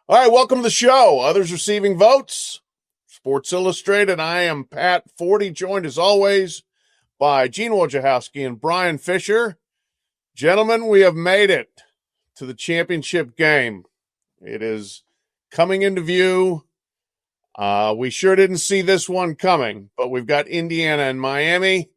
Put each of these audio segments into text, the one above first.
All right, welcome to the show. Others receiving votes. Sports Illustrated. I am Pat Forde, joined as always by Gene Wojciechowski and Bryan Fischer. Gentlemen, we have made it to the championship game. It is coming into view. We sure didn't see this one coming, but we've got Indiana and Miami.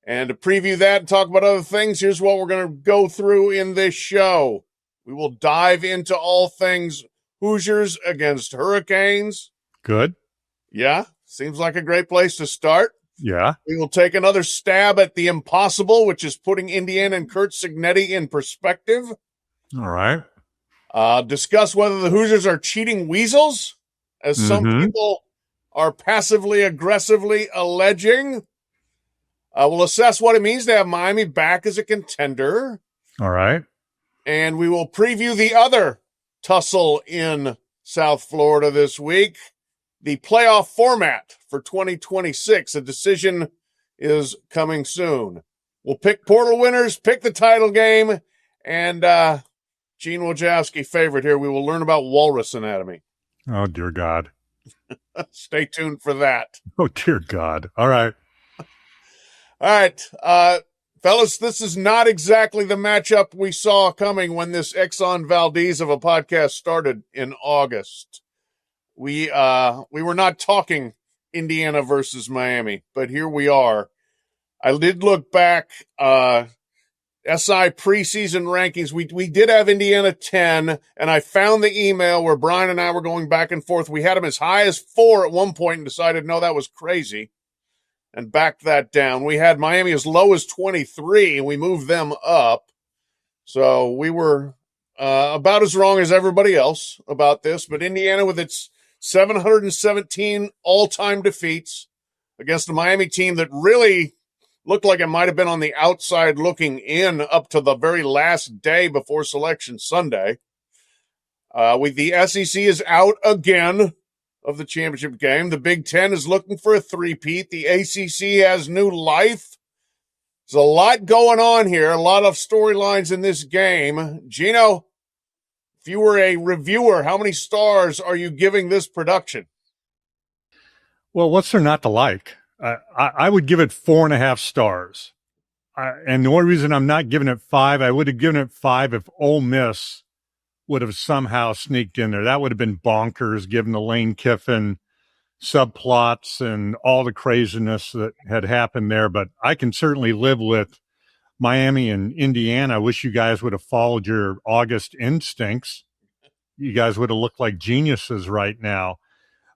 And to preview that and talk about other things, here's what we're going to go through in this show. We will dive into all things Hoosiers against Hurricanes. Good. Yeah, seems like a great place to start. Yeah. We will take another stab at the impossible, which is putting Indiana and Curt Cignetti in perspective. All right. Discuss whether the Hoosiers are cheating weasels, as some people are passively aggressively alleging. We'll assess what it means to have Miami back as a contender. All right. And we will preview the other tussle in South Florida this week, the playoff format for 2026. A decision is coming soon. We'll pick portal winners, pick the title game, and Gene Wojciechowski favorite here. We will learn about walrus anatomy. Oh, dear God. Stay tuned for that. Oh, dear God. All right. All right. Fellas, this is not exactly the matchup we saw coming when this Exxon Valdez of a podcast started in August. We were not talking Indiana versus Miami, but here we are. I did look back, SI preseason rankings. We did have Indiana 10, and I found the email where Bryan and I were going back and forth. We had them as high as 4 at one point and decided, no, that was crazy, and backed that down. We had Miami as low as 23, and we moved them up. So we were about as wrong as everybody else about this. But Indiana, with its 717 all-time defeats against a Miami team that really looked like it might have been on the outside looking in up to the very last day before Selection Sunday. With the SEC is out again of the championship game. The Big Ten is looking for a three-peat. The ACC has new life. There's a lot going on here, a lot of storylines in this game. Gino, if you were a reviewer, how many stars are you giving this production? Well, what's there not to like? I would give it 4.5 stars. And the only reason I'm not giving it 5, I would have given it 5 if Ole Miss would have somehow sneaked in there. That would have been bonkers, given the Lane Kiffin subplots and all the craziness that had happened there. But I can certainly live with Miami and Indiana. I wish you guys would have followed your August instincts. You guys would have looked like geniuses right now.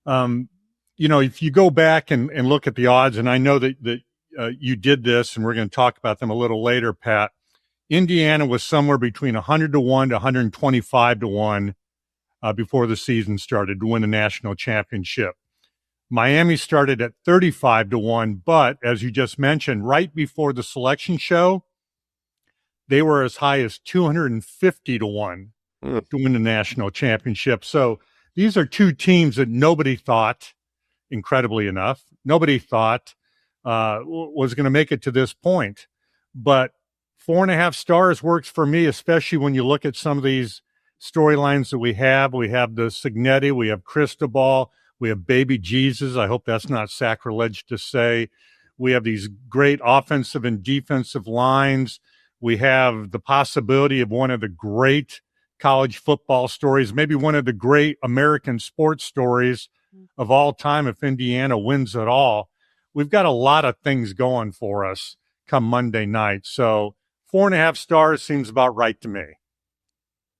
If you go back and look at the odds, and I know that you did this, and we're going to talk about them a little later, Pat. Indiana was somewhere between 100 to 1 to 125 to 1 before the season started to win the national championship. Miami started at 35 to 1, but as you just mentioned, right before the selection show, they were as high as 250 to 1 to win the national championship. So these are two teams that nobody thought, incredibly enough, nobody thought was going to make it to this point. But 4.5 stars works for me, especially when you look at some of these storylines that we have. We have the Cignetti, we have Cristobal, we have baby Jesus. I hope that's not sacrilege to say. We have these great offensive and defensive lines. We have the possibility of one of the great college football stories, maybe one of the great American sports stories of all time if Indiana wins it all. We've got a lot of things going for us come Monday night. So 4.5 stars seems about right to me.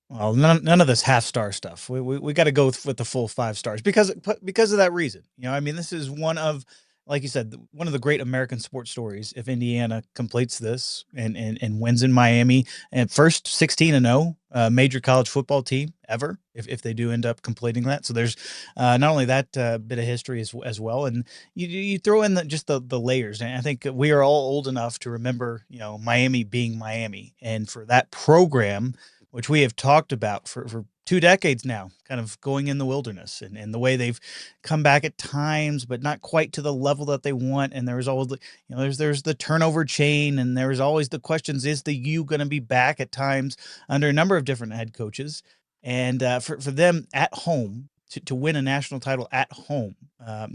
Well, none of this half-star stuff. We got to go with the full 5 stars because of that reason. This is one of, like you said, one of the great American sports stories. If Indiana completes this and wins in Miami, and first 16-0 major college football team ever, if they do end up completing that. So there's not only that bit of history as well, and you throw in the layers. And I think we are all old enough to remember, Miami being Miami, and for that program, which we have talked about for 2 decades now, kind of going in the wilderness and the way they've come back at times, but not quite to the level that they want. And there's always, there's the turnover chain, and there's always the questions, is the U going to be back at times under a number of different head coaches? And for them at home to win a national title at home,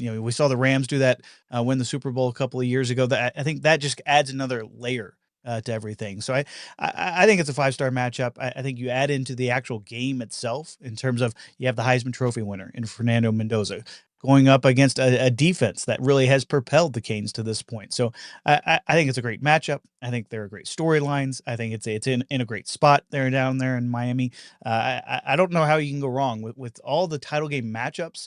we saw the Rams do that, win the Super Bowl a couple of years ago. That I think that just adds another layer to everything. So I think it's a 5-star matchup. I think you add into the actual game itself in terms of you have the Heisman Trophy winner in Fernando Mendoza going up against a defense that really has propelled the Canes to this point. So I think it's a great matchup. I think there are great storylines. I think it's in a great spot there down there in Miami. I don't know how you can go wrong with all the title game matchups.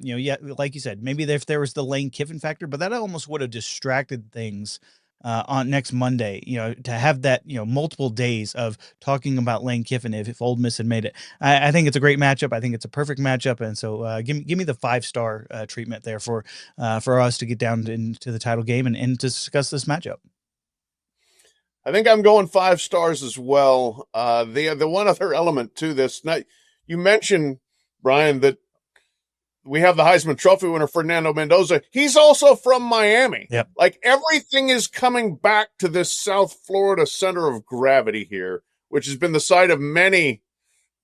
Yeah, like you said, maybe if there was the Lane Kiffin factor, but that almost would have distracted things on next Monday, to have that, multiple days of talking about Lane Kiffin if Ole Miss had made it. I think it's a great matchup. I think it's a perfect matchup. And so give me the 5-star treatment there for us to get down into the title game and to discuss this matchup. I think I'm going 5 stars as well. The one other element to this, now, you mentioned, Bryan, that we have the Heisman Trophy winner, Fernando Mendoza. He's also from Miami. Yep. Like, everything is coming back to this South Florida center of gravity here, which has been the site of many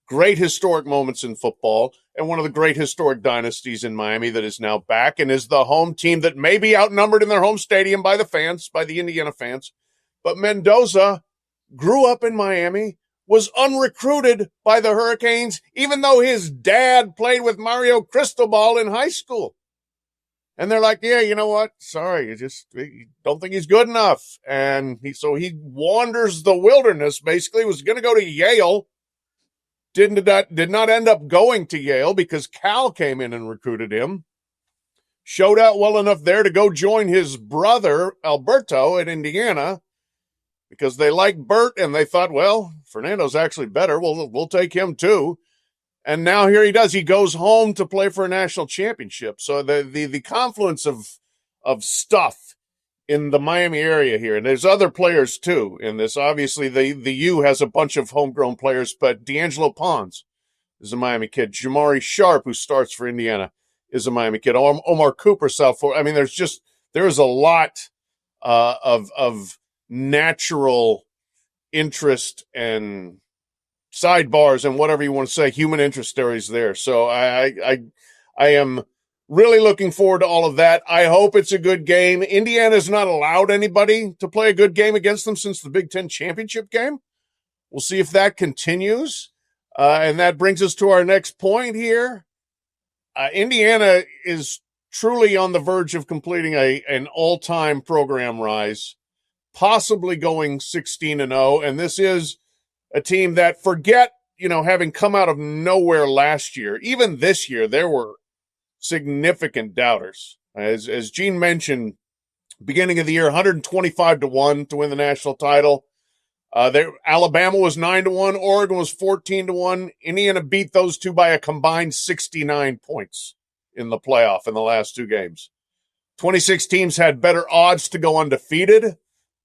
great historic moments in football and one of the great historic dynasties in Miami that is now back and is the home team that may be outnumbered in their home stadium by the fans, by the Indiana fans. But Mendoza grew up in Miami, was unrecruited by the Hurricanes, even though his dad played with Mario Cristobal in high school. And they're like, yeah, you know what? Sorry, you don't think he's good enough. And so he wanders the wilderness, basically, was going to go to Yale. Did not end up going to Yale because Cal came in and recruited him. Showed out well enough there to go join his brother, Alberto, at Indiana, because they liked Bert and they thought, well, Fernando's actually better. We'll take him too. And now here he does. He goes home to play for a national championship. So the confluence of stuff in the Miami area here, and there's other players too in this. Obviously, the U has a bunch of homegrown players, but D'Angelo Pons is a Miami kid. Jamari Sharp, who starts for Indiana, is a Miami kid. Omar Cooper, South Florida. I mean, there is a lot of natural interest and sidebars and whatever you want to say, human interest stories there. So I am really looking forward to all of that. I hope it's a good game. Indiana's not allowed anybody to play a good game against them since the Big Ten championship game. We'll see if that continues. And that brings us to our next point here. Indiana is truly on the verge of completing an all-time program rise, possibly going 16-0. And this is a team that, forget, having come out of nowhere last year, even this year, there were significant doubters. As Gene mentioned, beginning of the year, 125-1 to win the national title. Alabama was 9-1, Oregon was 14-1. Indiana beat those two by a combined 69 points in the playoff in the last two games. 26 teams had better odds to go undefeated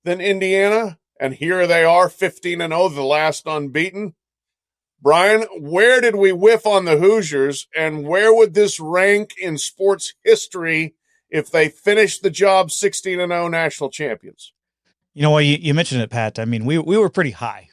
than Indiana, and here they are, 15-0, the last unbeaten. Bryan, where did we whiff on the Hoosiers, and where would this rank in sports history if they finished the job 16-0 national champions? You mentioned it, Pat. I mean, we were pretty high,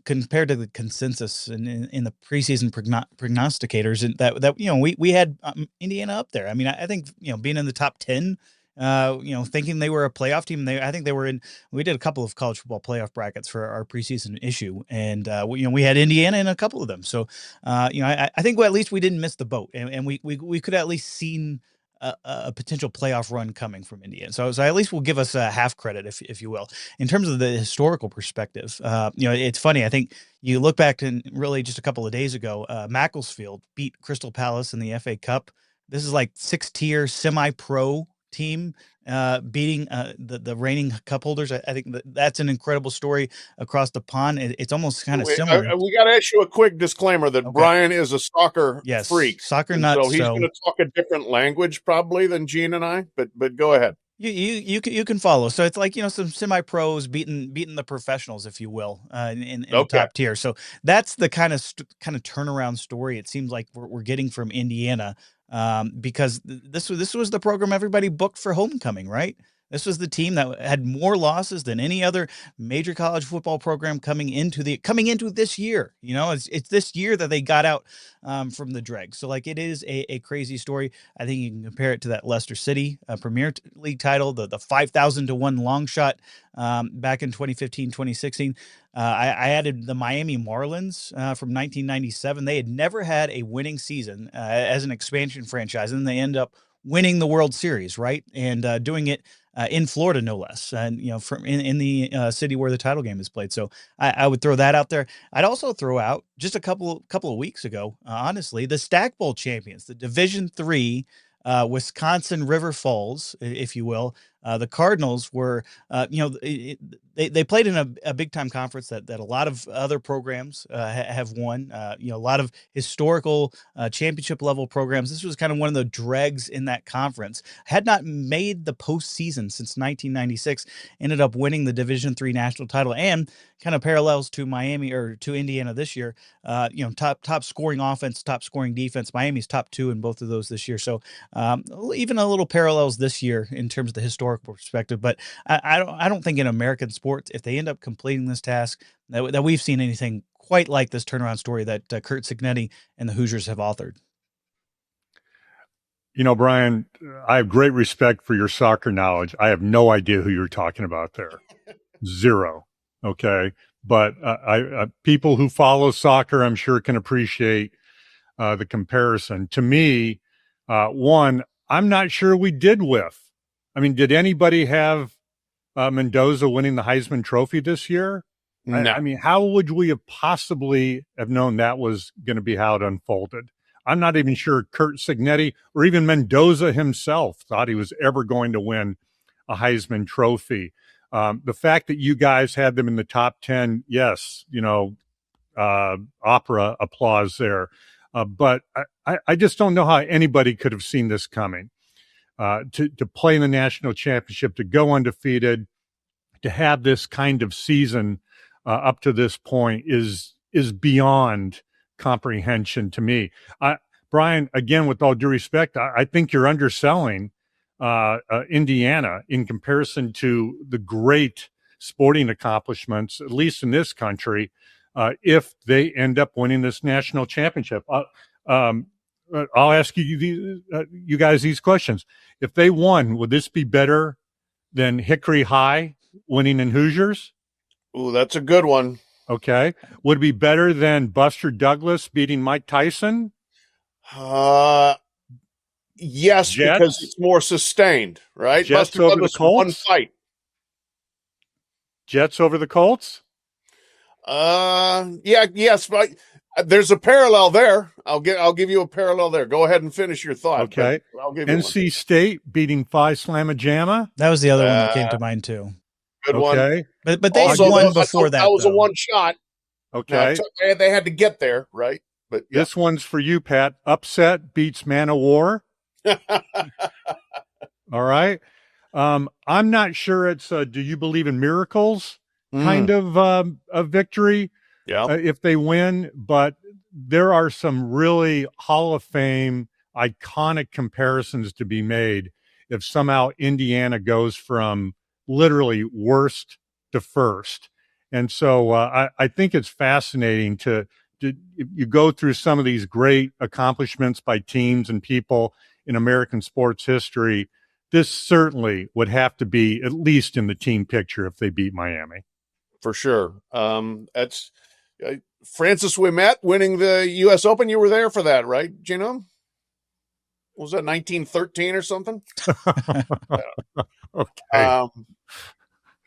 compared to the consensus in the preseason prognosticators, and that we had Indiana up there. I mean, I think being in the top 10. Thinking they were a playoff team. I think they were in. We did a couple of college football playoff brackets for our preseason issue, and we had Indiana in a couple of them. So, I think at least we didn't miss the boat, and we could at least seen a potential playoff run coming from Indiana. So at least we'll give us a half credit, if you will, in terms of the historical perspective. It's funny. I think you look back and really just a couple of days ago, Macclesfield beat Crystal Palace in the FA Cup. This is like 6-tier semi-pro team beating the reigning cup holders. I think that's an incredible story across the pond. It's almost kind of similar. We got to issue a quick disclaimer that Bryan is a soccer freak. Soccer nuts. So he's going to talk a different language probably than Gene and I, but go ahead. You can follow. So it's like, some semi-pros beating the professionals, if you will, in the top tier. So that's the kind of turnaround story it seems like we're getting from Indiana. Because this was the program everybody booked for homecoming, right? This was the team that had more losses than any other major college football program coming into this year. You know, it's this year that they got out from the dregs. So like, it is a crazy story. I think you can compare it to that Leicester City Premier League title, the 5,000 to 1 long shot back in 2015, 2016. I added the Miami Marlins from 1997. They had never had a winning season as an expansion franchise, and they end up winning the World Series, right? And doing it in Florida, no less, and from in the city where the title game is played. So I would throw that out there. I'd also throw out just a couple of weeks ago, honestly, the Stack Bowl champions, the Division III Wisconsin River Falls, if you will. The Cardinals were, they played in a big time conference that a lot of other programs have won. A lot of historical championship level programs. This was kind of one of the dregs in that conference. Had not made the postseason since 1996. Ended up winning the Division III national title, and kind of parallels to Miami or to Indiana this year. Top scoring offense, top scoring defense. Miami's top 2 in both of those this year. So even a little parallels this year in terms of the historical perspective. But I don't think in American sports, if they end up completing this task, that we've seen anything quite like this turnaround story that Curt Cignetti and the Hoosiers have authored. Bryan, I have great respect for your soccer knowledge. I have no idea who you're talking about there. Zero. Okay. But people who follow soccer, I'm sure, can appreciate the comparison. To me, one, I'm not sure we did whiff. I mean, did anybody have Mendoza winning the Heisman Trophy this year? No. I mean, how would we have possibly have known that was going to be how it unfolded? I'm not even sure Curt Cignetti or even Mendoza himself thought he was ever going to win a Heisman Trophy. The fact that you guys had them in the top 10, yes, opera applause there. But I just don't know how anybody could have seen this coming. To play in the national championship, to go undefeated, to have this kind of season up to this point is beyond comprehension to me. Bryan, again, with all due respect, I think you're underselling Indiana in comparison to the great sporting accomplishments, at least in this country, if they end up winning this national championship. I'll ask you guys these questions. If they won, would this be better than Hickory High winning in Hoosiers? Ooh, that's a good one. Okay. Would it be better than Buster Douglas beating Mike Tyson? Yes, Jets? because it's more sustained, right? Jets Buster over Douglas the Colts? one fight. Jets over the Colts? Yes, but there's a parallel there. I'll give you a parallel there. Go ahead and finish your thought. Okay. I'll give you NC State beating Phi Slamma Jamma? That was the other one that came to mind too. Good one. Okay. But they Also, won before that. That was though. a one shot. Okay. They had to get there, right? But yeah. This one's for you, Pat. Upset beats Man of War. All right. I'm not sure it's a do you believe in miracles kind of a victory if they win, but there are some really Hall of Fame iconic comparisons to be made if somehow Indiana goes from literally worst to first. And so I think it's fascinating to you go through some of these great accomplishments by teams and people in American sports history. This certainly would have to be at least in the team picture if they beat Miami. For sure. That's Francis Ouimet winning the U.S. Open. You were there for that, right, Gino? Was that 1913 or something? Okay.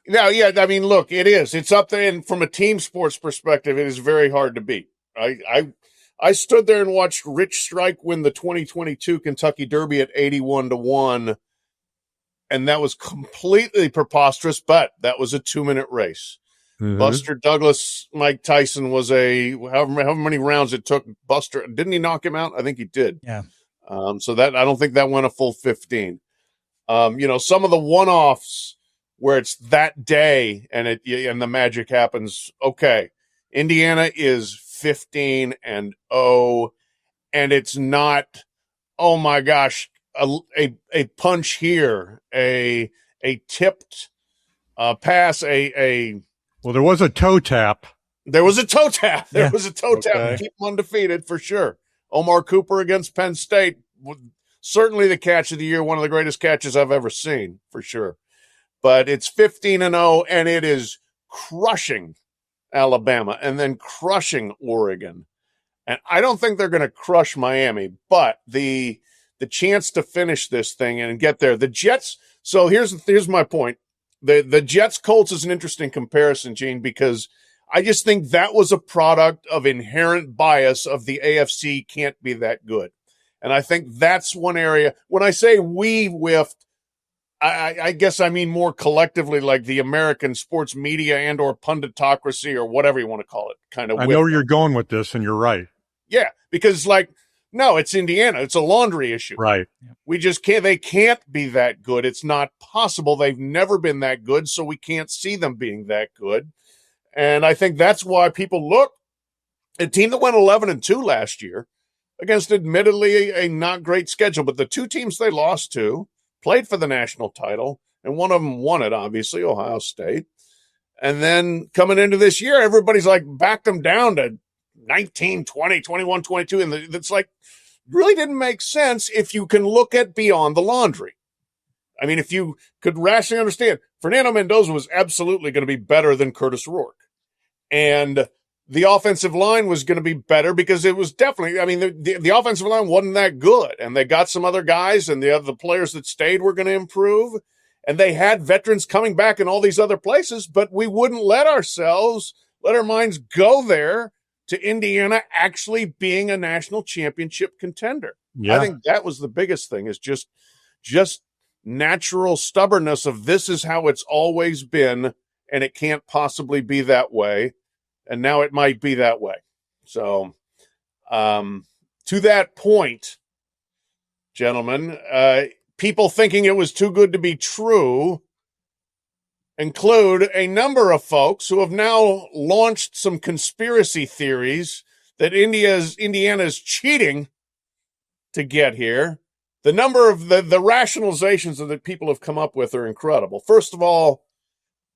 Yeah. I mean, look, it is. It's up there, and from a team sports perspective, it is very hard to beat. I stood there and watched Rich Strike win the 2022 Kentucky Derby at 81-1, and that was completely preposterous. But that was a 2-minute race. Mm-hmm. Buster Douglas, Mike Tyson was however many rounds it took. Buster, didn't he knock him out? I think he did. Yeah. So that I don't think that went a full 15. Some of the one-offs where it's that day and the magic happens. Okay, Indiana is 15-0, and it's not, oh my gosh, a punch here, a tipped pass, well, there was a toe tap. There was a toe tap. There Yeah. was a toe tap Okay. to keep them undefeated for sure. Omar Cooper against Penn State, certainly the catch of the year, one of the greatest catches I've ever seen for sure. But it's 15-0, and it is crushing Alabama and then crushing Oregon. And I don't think they're going to crush Miami, but the chance to finish this thing and get there. The Jets. So here's my point. The Jets Colts is an interesting comparison, Gene, because I just think that was a product of inherent bias of the AFC can't be that good. And I think that's one area. When I say we whiffed, I guess I mean more collectively, like the American sports media and or punditocracy or whatever you want to call it. Kind of. I know where you're going with this, and you're right. Yeah, because no, it's Indiana. It's a laundry issue. Right. We just can't. They can't be that good. It's not possible. They've never been that good, so we can't see them being that good. And I think that's why people look at a team that went 11-2 last year against admittedly a not great schedule, but the two teams they lost to played for the national title, and one of them won it, obviously, Ohio State. And then coming into this year, everybody's like backed them down to 19, 20, 21, 22. And it's like really didn't make sense if you can look at beyond the laundry. I mean, if you could rationally understand, Fernando Mendoza was absolutely going to be better than Curtis Rourke. And the offensive line was going to be better because it was definitely, I mean, the offensive line wasn't that good. And they got some other guys, and the other players that stayed were going to improve. And they had veterans coming back in all these other places, but we wouldn't let our minds go there to Indiana actually being a national championship contender. Yeah. I think that was the biggest thing, is just natural stubbornness of this is how it's always been, and it can't possibly be that way. And now it might be that way. So to that point, gentlemen, people thinking it was too good to be true include a number of folks who have now launched some conspiracy theories that Indiana's cheating to get here. The number of the rationalizations that people have come up with are incredible. First of all,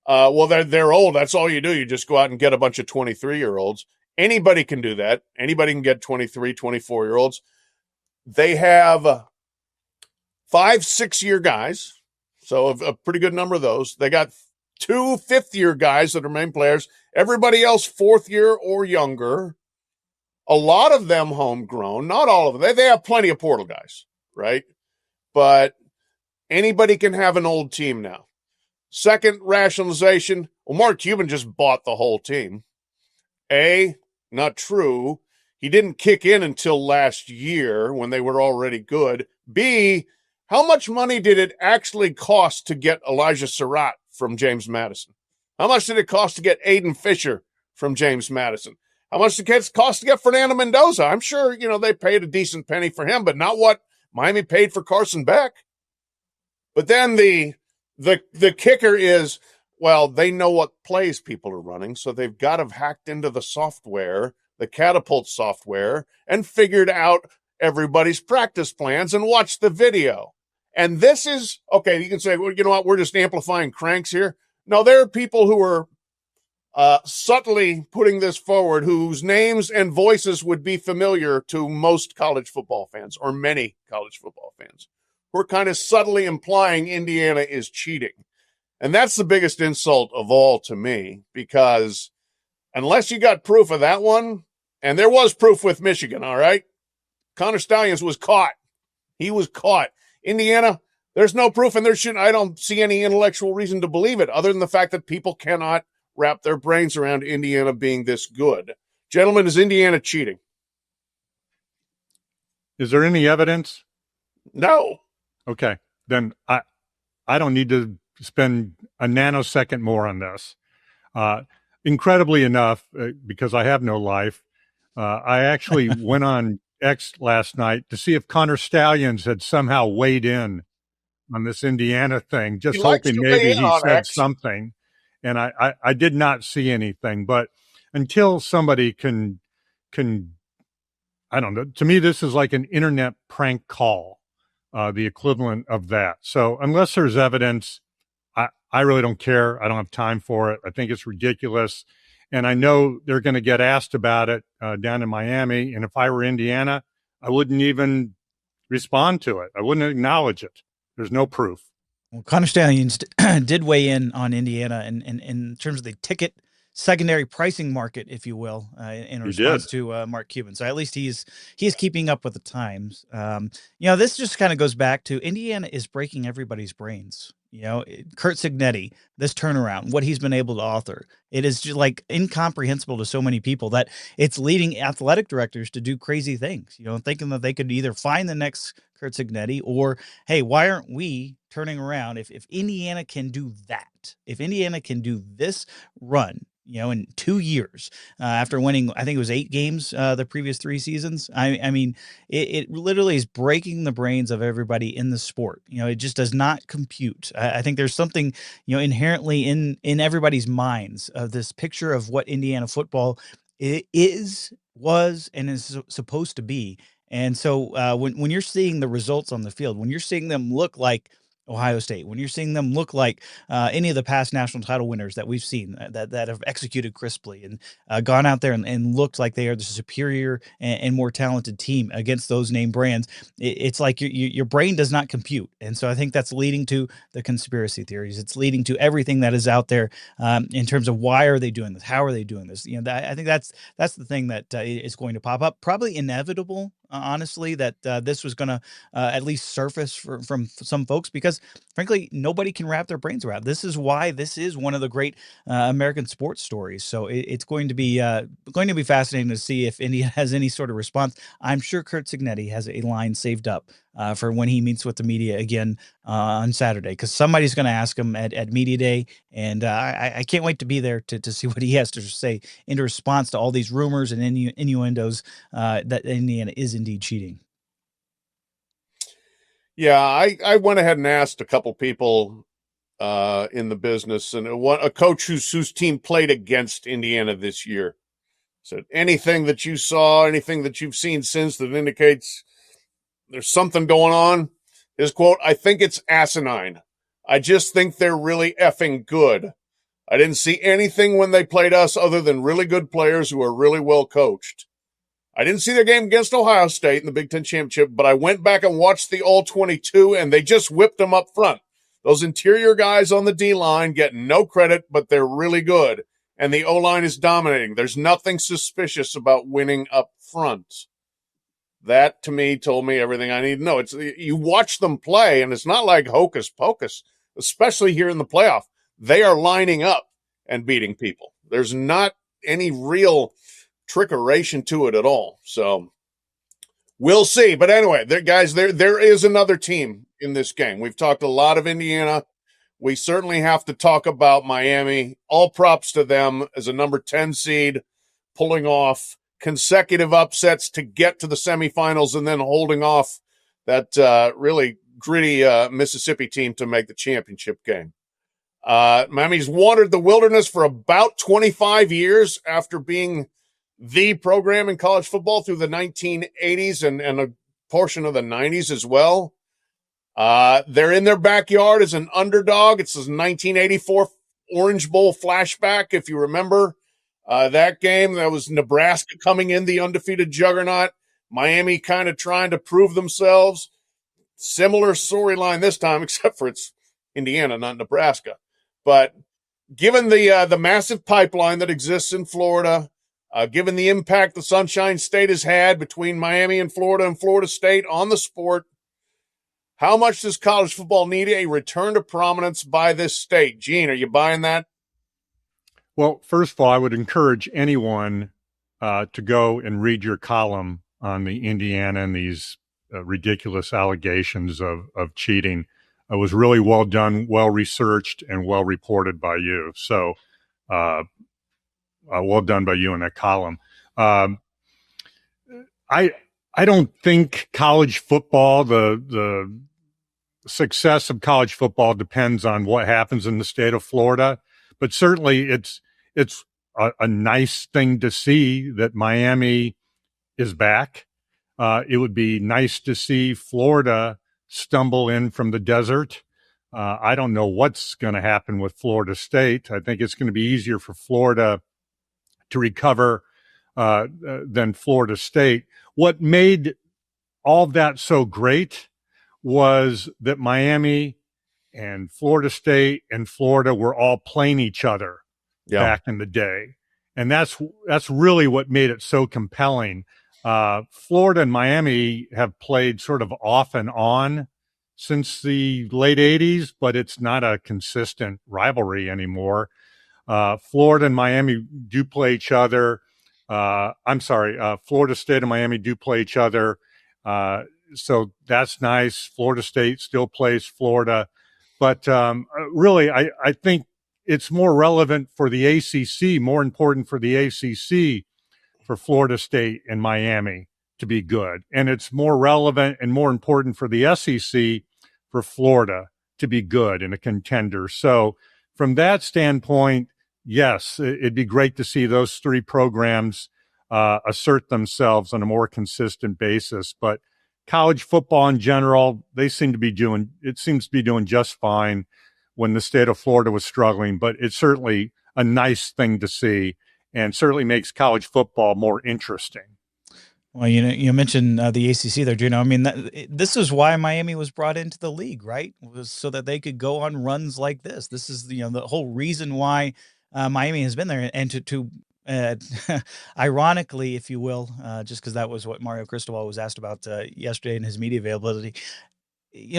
well, they're old. That's all you do. You just go out and get a bunch of 23-year-olds. Anybody can do that. Anybody can get 23, 24-year-olds. They have 5-6-year guys, so a pretty good number of those. They got 2 fifth-year guys that are main players. Everybody else 4th year or younger. A lot of them homegrown. Not all of them. They have plenty of portal guys, right? But anybody can have an old team now. Second rationalization, well, Mark Cuban just bought the whole team. A, not true. He didn't kick in until last year when they were already good. B, how much money did it actually cost to get Elijah Surratt from James Madison? How much did it cost to get Aiden Fischer from James Madison? How much did it cost to get Fernando Mendoza? I'm sure, they paid a decent penny for him, but not what Miami paid for Carson Beck. But then the kicker is, well, they know what plays people are running, so they've got to have hacked into the software, the Catapult software, and figured out everybody's practice plans and watched the video. And this is, okay, you can say, well, you know what, we're just amplifying cranks here. No, there are people who are subtly putting this forward whose names and voices would be familiar to most college football fans, or many college football fans. We're kind of subtly implying Indiana is cheating. And that's the biggest insult of all to me, because unless you got proof of that one, and there was proof with Michigan, all right? Connor Stalions was caught. He was caught. Indiana, there's no proof, and I don't see any intellectual reason to believe it, other than the fact that people cannot wrap their brains around Indiana being this good. Gentlemen, is Indiana cheating? Is there any evidence? No. Okay, then I don't need to spend a nanosecond more on this. Incredibly enough, because I have no life, I actually went on X last night to see if Connor Stalions had somehow weighed in on this Indiana thing, just hoping maybe he said something. And I did not see anything. But until somebody can, I don't know, to me, this is like an internet prank call. The equivalent of that. So unless there's evidence, I really don't care. I don't have time for it. I think it's ridiculous. And I know they're going to get asked about it down in Miami. And if I were Indiana, I wouldn't even respond to it. I wouldn't acknowledge it. There's no proof. Well, Connor Stallions did weigh in on Indiana in terms of the ticket secondary pricing market, if you will, in response to Mark Cuban. So at least he's keeping up with the times. This just kind of goes back to Indiana is breaking everybody's brains. Kurt Cignetti, this turnaround, what he's been able to author, it is just like incomprehensible to so many people that it's leading athletic directors to do crazy things, thinking that they could either find the next Kurt Cignetti or, hey, why aren't we turning around? If Indiana can do that, if Indiana can do this run, in 2 years, after winning, I think it was 8 games the previous 3 seasons. I mean, it literally is breaking the brains of everybody in the sport. It just does not compute. I think there's something, inherently in everybody's minds of this picture of what Indiana football was, and is supposed to be. And so when you're seeing the results on the field, when you're seeing them look like Ohio State, when you're seeing them look like any of the past national title winners that we've seen that have executed crisply and gone out there and looked like they are the superior and more talented team against those name brands, it's like your brain does not compute. And so I think that's leading to the conspiracy theories. It's leading to everything that is out there in terms of why are they doing this? How are they doing this? I think that's the thing that is going to pop up. Probably inevitable, honestly, that this was going to at least surface from some folks, because frankly, nobody can wrap their brains around. This is why this is one of the great American sports stories. So it's going to be fascinating to see if India has any sort of response. I'm sure Kurt Cignetti has a line saved up for when he meets with the media again on Saturday, because somebody's going to ask him at Media Day, and I can't wait to be there to see what he has to say in response to all these rumors and innuendos that Indiana is indeed cheating. Yeah, I went ahead and asked a couple people in the business, and a coach whose team played against Indiana this year said, anything that you saw, anything that you've seen since that indicates there's something going on? His quote, I think it's asinine. I just think they're really effing good. I didn't see anything when they played us other than really good players who are really well coached. I didn't see their game against Ohio State in the Big Ten Championship, but I went back and watched the All-22, and they just whipped them up front. Those interior guys on the D-line get no credit, but they're really good, and the O-line is dominating. There's nothing suspicious about winning up front. That, to me, told me everything I need to know. You watch them play, and it's not like hocus pocus, especially here in the playoff. They are lining up and beating people. There's not any real trickeration to it at all. So we'll see. But anyway, there is another team in this game. We've talked a lot of Indiana. We certainly have to talk about Miami. All props to them as a number 10 seed, pulling off consecutive upsets to get to the semifinals and then holding off that really gritty Mississippi team to make the championship game. Miami's wandered the wilderness for about 25 years after being the program in college football through the 1980s and a portion of the 90s as well. They're in their backyard as an underdog. It's this 1984 Orange Bowl flashback, if you remember that game. That was Nebraska coming in, the undefeated juggernaut. Miami kind of trying to prove themselves. Similar storyline this time, except for it's Indiana, not Nebraska. But given the massive pipeline that exists in Florida, given the impact the Sunshine State has had between Miami and Florida State on the sport, how much does college football need a return to prominence by this state? Gene, are you buying that? Well, first of all, I would encourage anyone to go and read your column on the Indiana and these ridiculous allegations of cheating. It was really well done, well researched, and well reported by you. So well done by you in that column. I don't think college football, the success of college football depends on what happens in the state of Florida, but certainly it's a nice thing to see that Miami is back. It would be nice to see Florida stumble in from the desert I don't know what's going to happen with Florida State. I think it's going to be easier for Florida to recover than Florida State. What made all of that so great was that Miami and Florida State and Florida were all playing each other back in the day. And that's really what made it so compelling. Florida and Miami have played sort of off and on since the late 80s, but it's not a consistent rivalry anymore. Florida and Miami do play each other. Florida State and Miami do play each other. So that's nice. Florida State still plays Florida. But really, I think it's more relevant for the ACC, more important for the ACC for Florida State and Miami to be good. And it's more relevant and more important for the SEC for Florida to be good and a contender. So from that standpoint, yes, it'd be great to see those three programs assert themselves on a more consistent basis. But college football in general, it seems to be doing just fine when the state of Florida was struggling, but it's certainly a nice thing to see and certainly makes college football more interesting. Well, you mentioned the ACC there, Gino. I mean, this is why Miami was brought into the league, right? Was so that they could go on runs like this. This is the whole reason why Miami has been there, and to ironically, if you will, just because that was what Mario Cristobal was asked about yesterday in his media availability.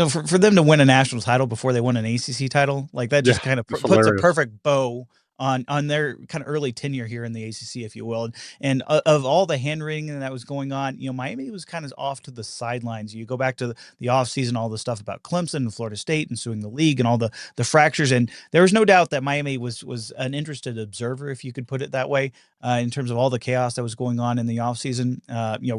For them to win a national title before they won an ACC title, like that just kind of puts a perfect bow on their kind of early tenure here in the ACC, if you will. And of all the hand wringing that was going on, Miami was kind of off to the sidelines. You go back to the offseason, all the stuff about Clemson and Florida State and suing the league and all the fractures. And there was no doubt that Miami was an interested observer, if you could put it that way, in terms of all the chaos that was going on in the offseason,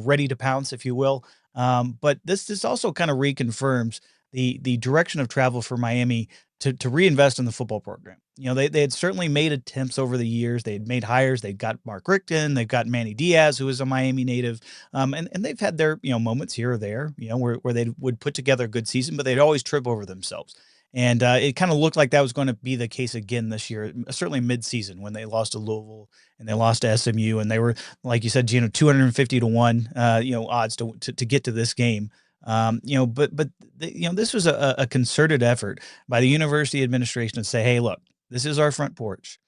ready to pounce, if you will. But this also kind of reconfirms the direction of travel for Miami to reinvest in the football program. They had certainly made attempts over the years. They had made hires. They've got Mark Richten. They've got Manny Diaz, who is a Miami native. And they've had their, moments here or there, where they would put together a good season, but they'd always trip over themselves. And it kind of looked like that was going to be the case again this year, certainly mid-season when they lost to Louisville and they lost to SMU. And they were, like you said, 250 to 1, odds to get to this game. This was a concerted effort by the university administration to say, hey, look, this is our front porch.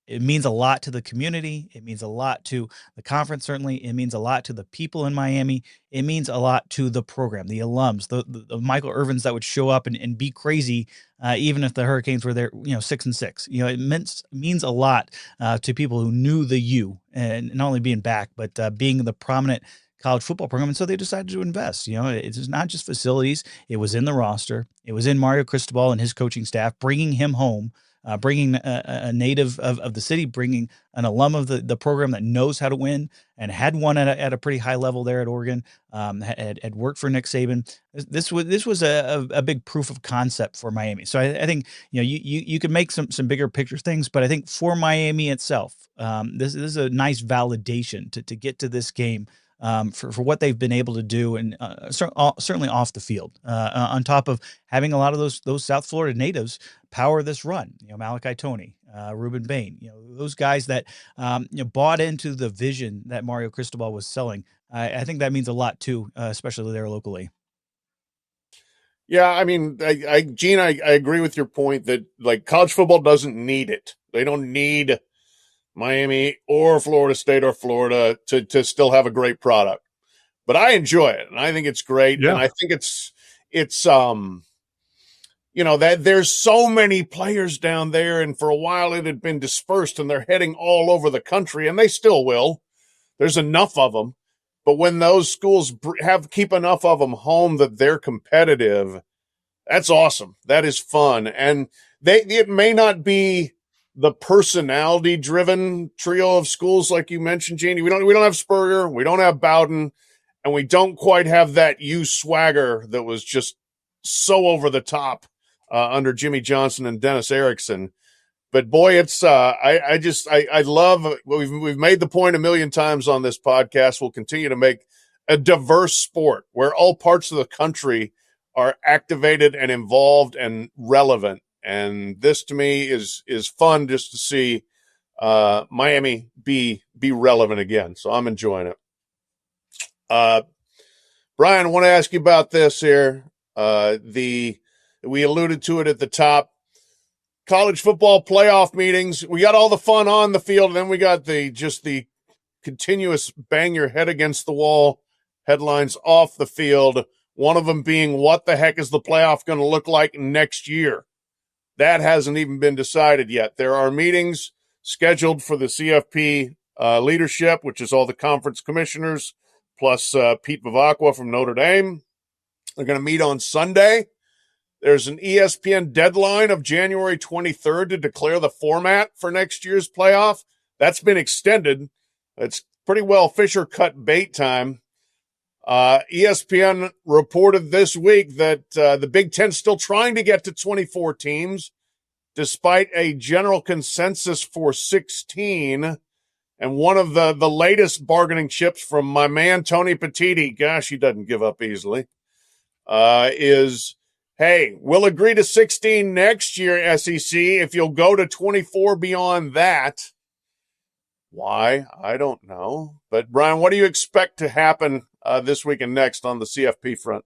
It means a lot to the community. It means a lot to the conference, certainly. It means a lot to the people in Miami. It means a lot to the program, the alums, the Michael Irvins that would show up and be crazy, even if the Hurricanes were there, 6-6. It means a lot to people who knew the U, and not only being back, but being the prominent college football program. And so they decided to invest. It's not just facilities. It was in the roster. It was in Mario Cristobal and his coaching staff, bringing him home. Bringing a native of the city, bringing an alum of the program that knows how to win and had won at a pretty high level there at Oregon, had worked for Nick Saban. This was a big proof of concept for Miami. So I think you could make some bigger picture things, but I think for Miami itself, this is a nice validation to get to this game. For what they've been able to do, and certainly off the field, on top of having a lot of those South Florida natives power this run. Malachi Toney, Ruben Bain, those guys that bought into the vision that Mario Cristobal was selling. I think that means a lot too, especially there locally. Yeah, I mean, Gene, I agree with your point that like college football doesn't need it. They don't need Miami or Florida State or Florida to still have a great product, but I enjoy it and I think it's great. Yeah. And I think it's that there's so many players down there, and for a while it had been dispersed and they're heading all over the country, and they still will. There's enough of them, but when those schools keep enough of them home that they're competitive, that's awesome. That is fun. And it may not be the personality-driven trio of schools like you mentioned, Jeannie. We don't have Spurrier, we don't have Bowden, and we don't quite have that U swagger that was just so over the top under Jimmy Johnson and Dennis Erickson. But boy, it's I love we've made the point a million times on this podcast. We'll continue to make a diverse sport where all parts of the country are activated and involved and relevant. And this to me is fun just to see Miami be relevant again. So I'm enjoying it. Bryan, I want to ask you about this here. We alluded to it at the top. College football playoff meetings. We got all the fun on the field, and then we got the continuous bang your head against the wall headlines off the field. One of them being, what the heck is the playoff going to look like next year? That hasn't even been decided yet. There are meetings scheduled for the CFP leadership, which is all the conference commissioners, plus Pete Vivacqua from Notre Dame. They're going to meet on Sunday. There's an ESPN deadline of January 23rd to declare the format for next year's playoff. That's been extended. It's pretty well Fischer cut bait time. ESPN reported this week that the Big Ten still trying to get to 24 teams, despite a general consensus for 16. And one of the latest bargaining chips from my man Tony Petitti, gosh, he doesn't give up easily, is, hey, we'll agree to 16 next year, SEC, if you'll go to 24 beyond that. Why? I don't know. But, Bryan, what do you expect to happen this week and next on the CFP front?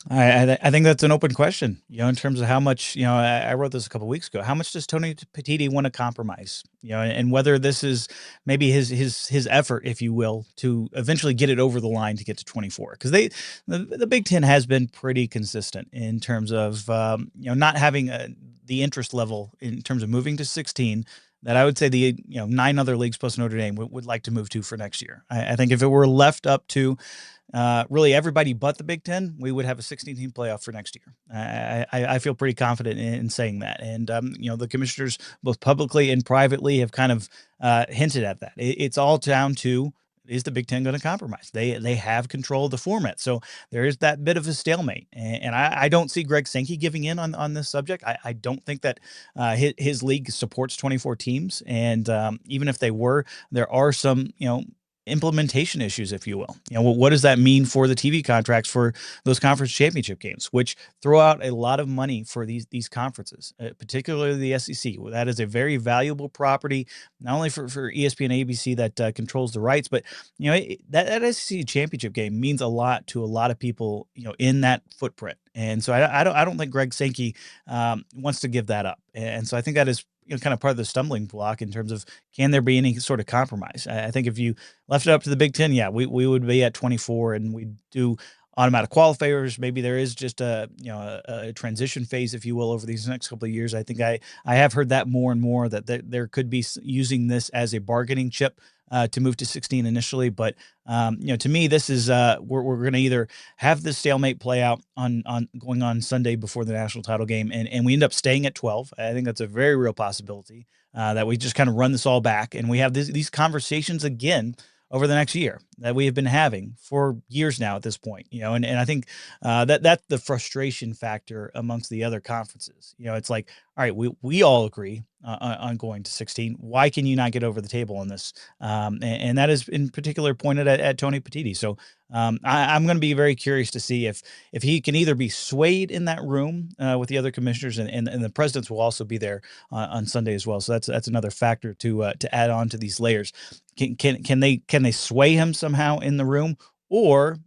I think that's an open question, in terms of how much, I wrote this a couple of weeks ago. How much does Tony Petitti want to compromise, and whether this is maybe his effort, if you will, to eventually get it over the line to get to 24? Because the Big Ten has been pretty consistent in terms of, not having the interest level in terms of moving to 16 that I would say the 9 other leagues plus Notre Dame would like to move to for next year. I think if it were left up to really everybody but the Big Ten, we would have a 16-team playoff for next year. I feel pretty confident in saying that. And, the commissioners, both publicly and privately, have kind of hinted at that. It's all down to, is the Big Ten going to compromise? They have control of the format. So there is that bit of a stalemate. And I don't see Greg Sankey giving in on this subject. I don't think that his league supports 24 teams. And even if they were, there are some, implementation issues, if you will. What does that mean for the TV contracts for those conference championship games, which throw out a lot of money for these conferences, particularly the SEC? Well, that is a very valuable property, not only for ESPN and ABC that controls the rights, but that SEC championship game means a lot to a lot of people, in that footprint. And so I don't think Greg Sankey wants to give that up. And so I think that is kind of part of the stumbling block in terms of, can there be any sort of compromise? I think if you left it up to the Big Ten, we would be at 24 and we do automatic qualifiers. Maybe there is just a transition phase, if you will, over these next couple of years. I think I have heard that more and more, that there could be using this as a bargaining chip to move to 16 initially. But, to me, this is we're going to either have this stalemate play out on going on Sunday before the national title game, and we end up staying at 12. I think that's a very real possibility, that we just kind of run this all back and we have these conversations again over the next year that we have been having for years now at this point, and I think that's the frustration factor amongst the other conferences. It's like, all right, we all agree on going to 16. Why can you not get over the table on this? And that is in particular pointed at Tony Petitti. So I'm going to be very curious to see if he can either be swayed in that room with the other commissioners, and the presidents will also be there on Sunday as well. So that's another factor to add on to these layers. Can they sway him somehow in the room, or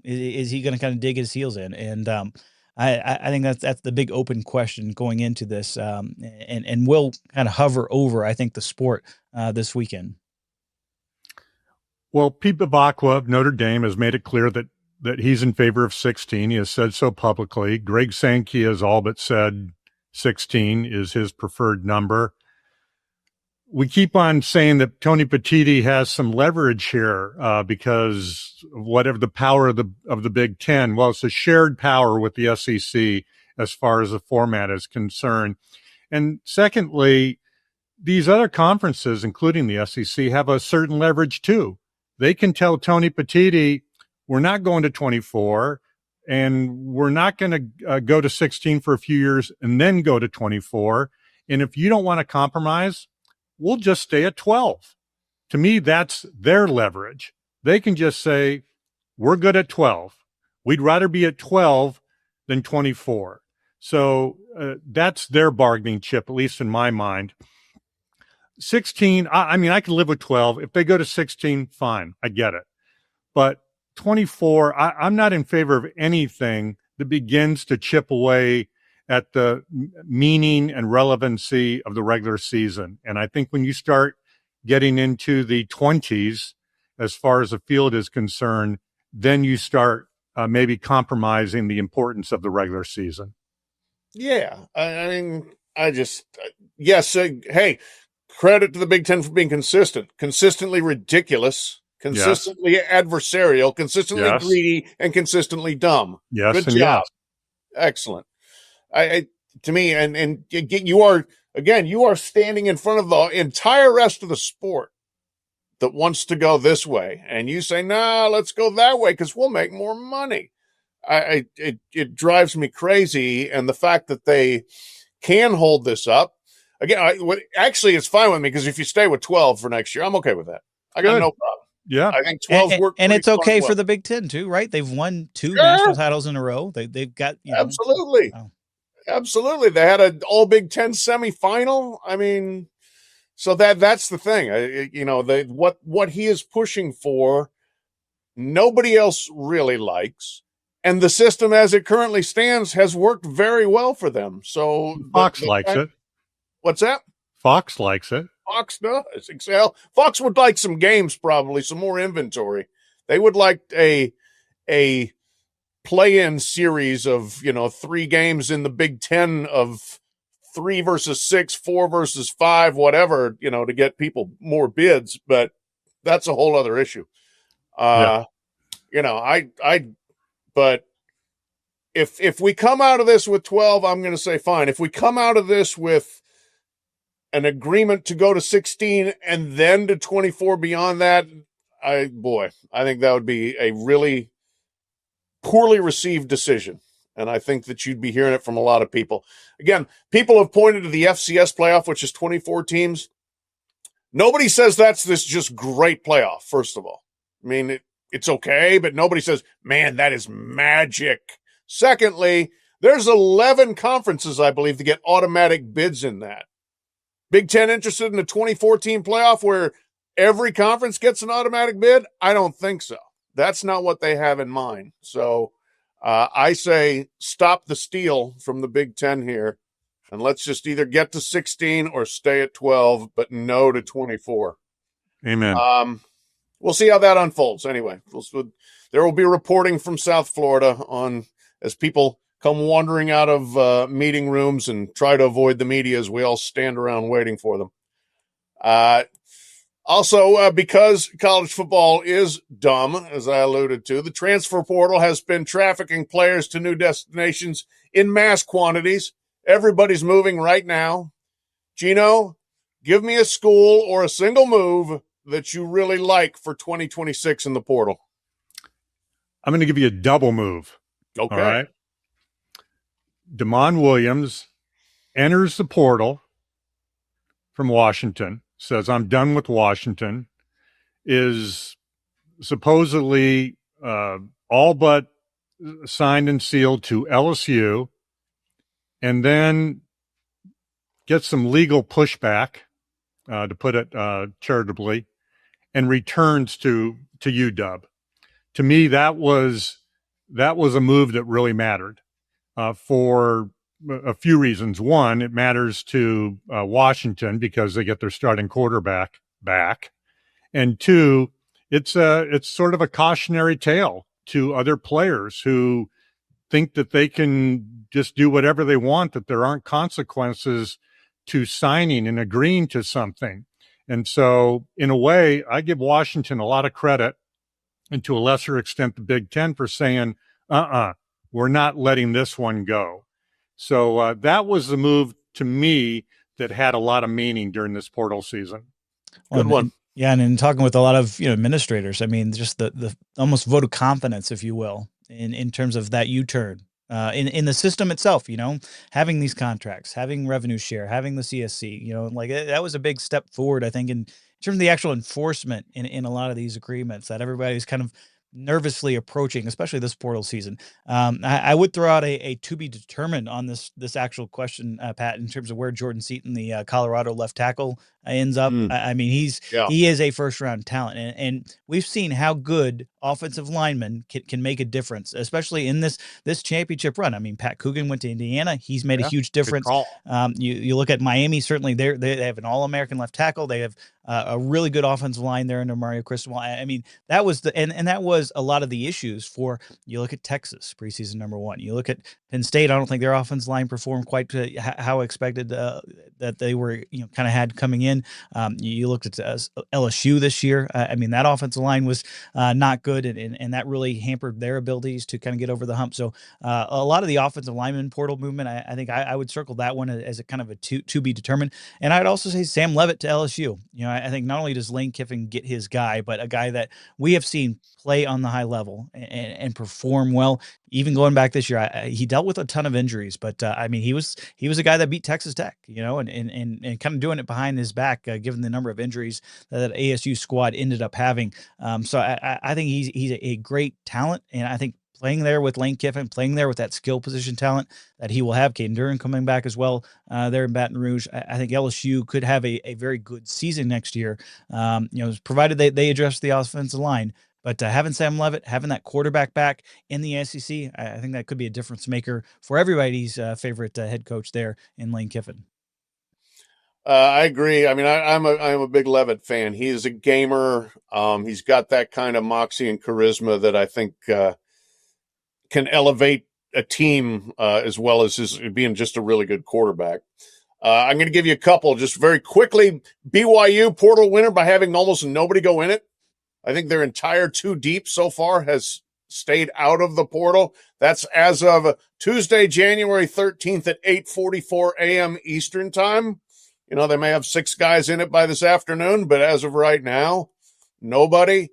is he going to kind of dig his heels in? And I think that's the big open question going into this, and will kind of hover over, I think, the sport this weekend. Well, Pete Vivacqua of Notre Dame has made it clear that he's in favor of 16. He has said so publicly. Greg Sankey has all but said 16 is his preferred number. We keep on saying that Tony Petitti has some leverage here because of whatever the power of the Big Ten. Well, it's a shared power with the SEC as far as the format is concerned. And secondly, these other conferences, including the SEC, have a certain leverage too. They can tell Tony Petitti, we're not going to 24 and we're not going to go to 16 for a few years and then go to 24. And if you don't want to compromise, we'll just stay at 12. To me, that's their leverage. They can just say, we're good at 12. We'd rather be at 12 than 24. So that's their bargaining chip, at least in my mind. 16, I mean, I could live with 12. If they go to 16, fine, I get it. But 24, I'm not in favor of anything that begins to chip away at the meaning and relevancy of the regular season. And I think when you start getting into the 20s, as far as the field is concerned, then you start maybe compromising the importance of the regular season. Yeah. I mean, yes. Hey, credit to the Big Ten for being consistently ridiculous, consistently adversarial, consistently greedy, and consistently dumb. Yes. Good and job. yes. Excellent. To me, and you are standing in front of the entire rest of the sport that wants to go this way, and you say, "No, let's go that way because we'll make more money." It drives me crazy, and the fact that they can hold this up again, actually, it's fine with me because if you stay with 12 for next year, I'm okay with that. I got no problem. Yeah, I think 12 worked, and it's okay for the Big Ten too, right? They've won 2 national titles in a row. They've got absolutely. Absolutely. They had an all Big Ten semifinal. I mean, so that's the thing. What he is pushing for, nobody else really likes. And the system as it currently stands has worked very well for them. So Fox likes it. What's that? Fox likes it. Fox does. Fox would like some games, probably some more inventory. They would like a play-in series of 3 games in the Big Ten of 3 versus 6, 4 versus 5, whatever, to get people more bids. But that's a whole other issue. But if we come out of this with 12, I'm going to say fine. If we come out of this with an agreement to go to 16 and then to 24 beyond that, I think that would be a really poorly received decision. And I think that you'd be hearing it from a lot of people. Again, people have pointed to the FCS playoff, which is 24 teams. Nobody says that's this just great playoff, first of all. I mean, it's okay, but nobody says, man, that is magic. Secondly, there's 11 conferences, I believe, to get automatic bids in that. Big Ten interested in a 2014 playoff where every conference gets an automatic bid? I don't think so. That's not what they have in mind. So I say stop the steal from the Big Ten here, and let's just either get to 16 or stay at 12, but no to 24. Amen. We'll see how that unfolds. Anyway, there will be reporting from South Florida as people come wandering out of meeting rooms and try to avoid the media as we all stand around waiting for them. Also, because college football is dumb, as I alluded to, the transfer portal has been trafficking players to new destinations in mass quantities. Everybody's moving right now. Gino, give me a school or a single move that you really like for 2026 in the portal. I'm going to give you a double move. Okay. All right. Damon Williams enters the portal from Washington, says, I'm done with Washington, is supposedly all but signed and sealed to LSU, and then gets some legal pushback, to put it charitably, and returns to UW. To me, that was a move that really mattered for a few reasons. One, it matters to Washington because they get their starting quarterback back, and two, it's sort of a cautionary tale to other players who think that they can just do whatever they want, that there aren't consequences to signing and agreeing to something. And so, in a way, I give Washington a lot of credit, and to a lesser extent, the Big Ten, for saying, we're not letting this one go. So that was the move to me that had a lot of meaning during this portal season. Good one. And in talking with a lot of administrators, I mean, just the almost vote of confidence, if you will, in terms of that U-turn in the system itself. Having these contracts, having revenue share, having the CSC. Like that was a big step forward, I think, in terms of the actual enforcement in a lot of these agreements, that everybody's kind of nervously approaching, especially this portal season. I would throw out a to be determined on this actual question, Pat, in terms of where Jordan Seaton, the Colorado left tackle, ends up. I mean, he is a first round talent, and we've seen how good offensive linemen can make a difference, especially in this championship run. I mean, Pat Coogan went to Indiana; he's made a huge difference. You look at Miami; certainly they have an All-American left tackle. They have a really good offensive line there under Mario Cristobal. I mean, that was and that was a lot of the issues for. You look at Texas preseason number 1. You look at Penn State. I don't think their offensive line performed quite to how expected that they were, kind of had coming in. You looked at LSU this year. I mean, that offensive line was not good, and that really hampered their abilities to kind of get over the hump. So a lot of the offensive lineman portal movement, I think I would circle that one as a kind of a to be determined. And I'd also say Sam Levitt to LSU. I think not only does Lane Kiffin get his guy, but a guy that we have seen play on the high level and perform well. Even going back this year, he dealt with a ton of injuries, but I mean, he was a guy that beat Texas Tech, and kind of doing it behind his back, given the number of injuries that ASU squad ended up having. So I think he's a great talent, and I think playing there with Lane Kiffin, playing there with that skill position talent that he will have, Caden Durham coming back as well there in Baton Rouge. I think LSU could have a very good season next year, provided they address the offensive line. But having Sam Levitt, having that quarterback back in the SEC, I think that could be a difference maker for everybody's favorite head coach there in Lane Kiffin. I agree. I mean, I'm a big Levitt fan. He is a gamer. He's got that kind of moxie and charisma that I think can elevate a team as well as his being just a really good quarterback. I'm going to give you a couple just very quickly. BYU portal winner by having almost nobody go in it. I think their entire 2 deep so far has stayed out of the portal. That's as of Tuesday, January 13th at 8:44 a.m. Eastern time. They may have 6 guys in it by this afternoon, but as of right now, nobody.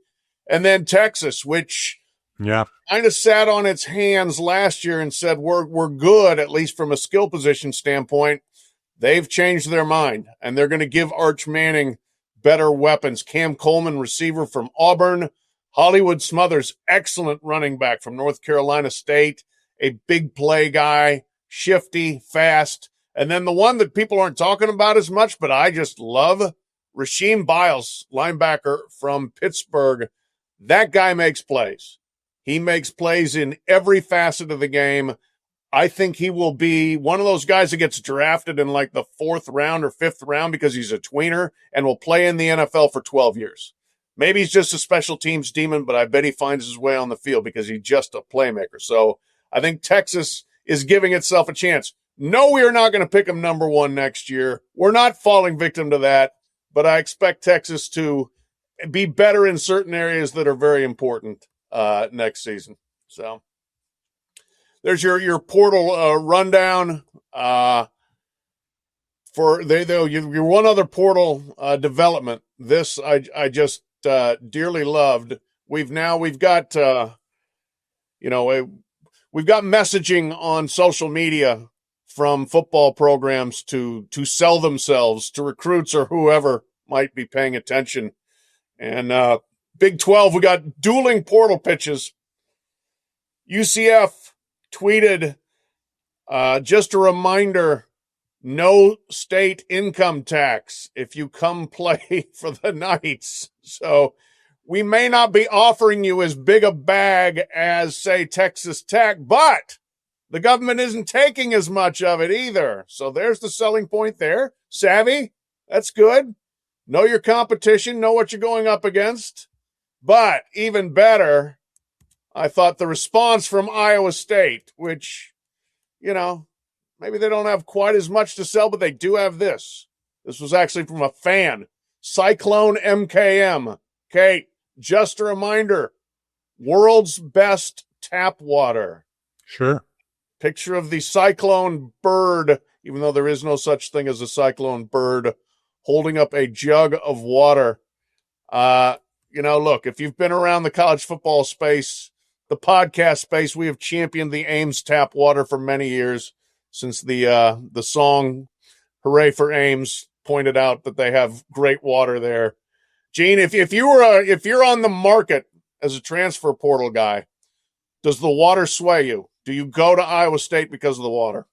And then Texas, which kind of sat on its hands last year and said, we're good, at least from a skill position standpoint. They've changed their mind, and they're going to give Arch Manning better weapons. Cam Coleman, receiver from Auburn. Hollywood Smothers, excellent running back from North Carolina State. A big play guy, shifty, fast. And then the one that people aren't talking about as much, but I just love, Rasheem Biles, linebacker from Pittsburgh. That guy makes plays. He makes plays in every facet of the game. I think he will be one of those guys that gets drafted in like the 4th round or 5th round because he's a tweener and will play in the NFL for 12 years. Maybe he's just a special teams demon, but I bet he finds his way on the field because he's just a playmaker. So I think Texas is giving itself a chance. No, we are not going to pick him number 1 next year. We're not falling victim to that, but I expect Texas to be better in certain areas that are very important next season. So there's your portal rundown. For your one other portal development. This I just dearly loved. We've got messaging on social media from football programs to sell themselves to recruits or whoever might be paying attention. And Big 12, we got dueling portal pitches. UCF tweeted, just a reminder, no state income tax if you come play for the Knights. So we may not be offering you as big a bag as, say, Texas Tech, but the government isn't taking as much of it either. So there's the selling point there. Savvy, that's good. Know your competition, know what you're going up against. But even better, I thought the response from Iowa State, which, maybe they don't have quite as much to sell, but they do have this. This was actually from a fan. Cyclone MKM. Kate, just a reminder, world's best tap water. Sure. Picture of the cyclone bird, even though there is no such thing as a cyclone bird, holding up a jug of water. Look, if you've been around the college football space, the podcast space, we have championed the Ames tap water for many years, since the song "Hooray for Ames" pointed out that they have great water there. Gene, if you're on the market as a transfer portal guy, does the water sway you? Do you go to Iowa State because of the water?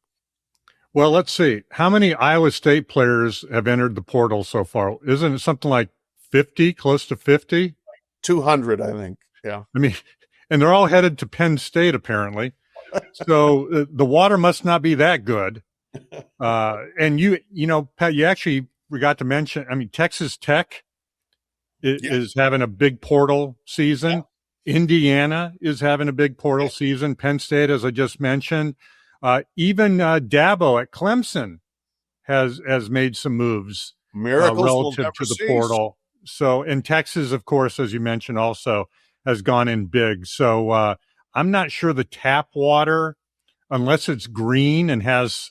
Well, let's see. How many Iowa State players have entered the portal so far? Isn't it something like 50, close to 50? 200, I think. Yeah. I mean, and they're all headed to Penn State, apparently. So the water must not be that good. And you know, Pat, you actually forgot to mention, I mean, Texas Tech is having a big portal season. Yeah. Indiana is having a big portal season. Penn State, as I just mentioned. Even Dabo at Clemson has made some moves relative to the portal. So, and Texas, of course, as you mentioned, also has gone in big. So I'm not sure the tap water, unless it's green and has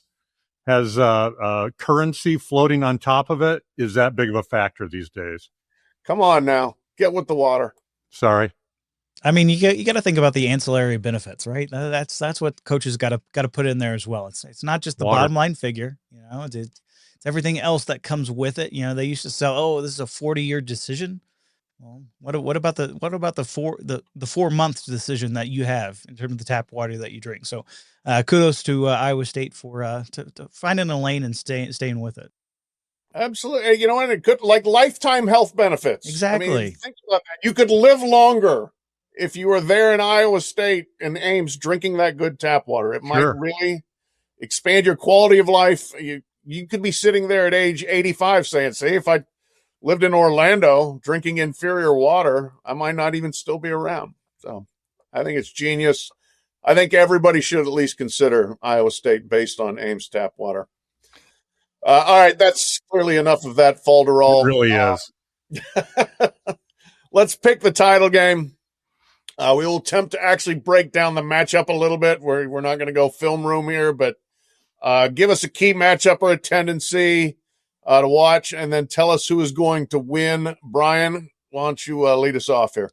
currency floating on top of it, is that big of a factor these days. Come on now, get with the water. Sorry. I mean, you got to think about the ancillary benefits, right? That's what coaches got to put in there as well. It's not just the bottom line figure, you know. It's everything else that comes with it. You know, they used to sell, oh, this is a 40-year decision. Well, what about the 4 month decision that you have in terms of the tap water that you drink? So, kudos to Iowa State for to finding a lane and staying with it. Absolutely, you know, and it could like lifetime health benefits. Exactly. I mean, think about that. You could live longer if you were there in Iowa State and Ames drinking that good tap water. It might really expand your quality of life. You could be sitting there at age 85 saying, "See, if I lived in Orlando drinking inferior water, I might not even still be around." So I think it's genius. I think everybody should at least consider Iowa State based on Ames tap water. All right, that's clearly enough of that falderall. It really is. Let's pick the title game. We will attempt to actually break down the matchup a little bit. We're not going to go film room here, but give us a key matchup or a tendency to watch, and then tell us who is going to win. Bryan, why don't you lead us off here?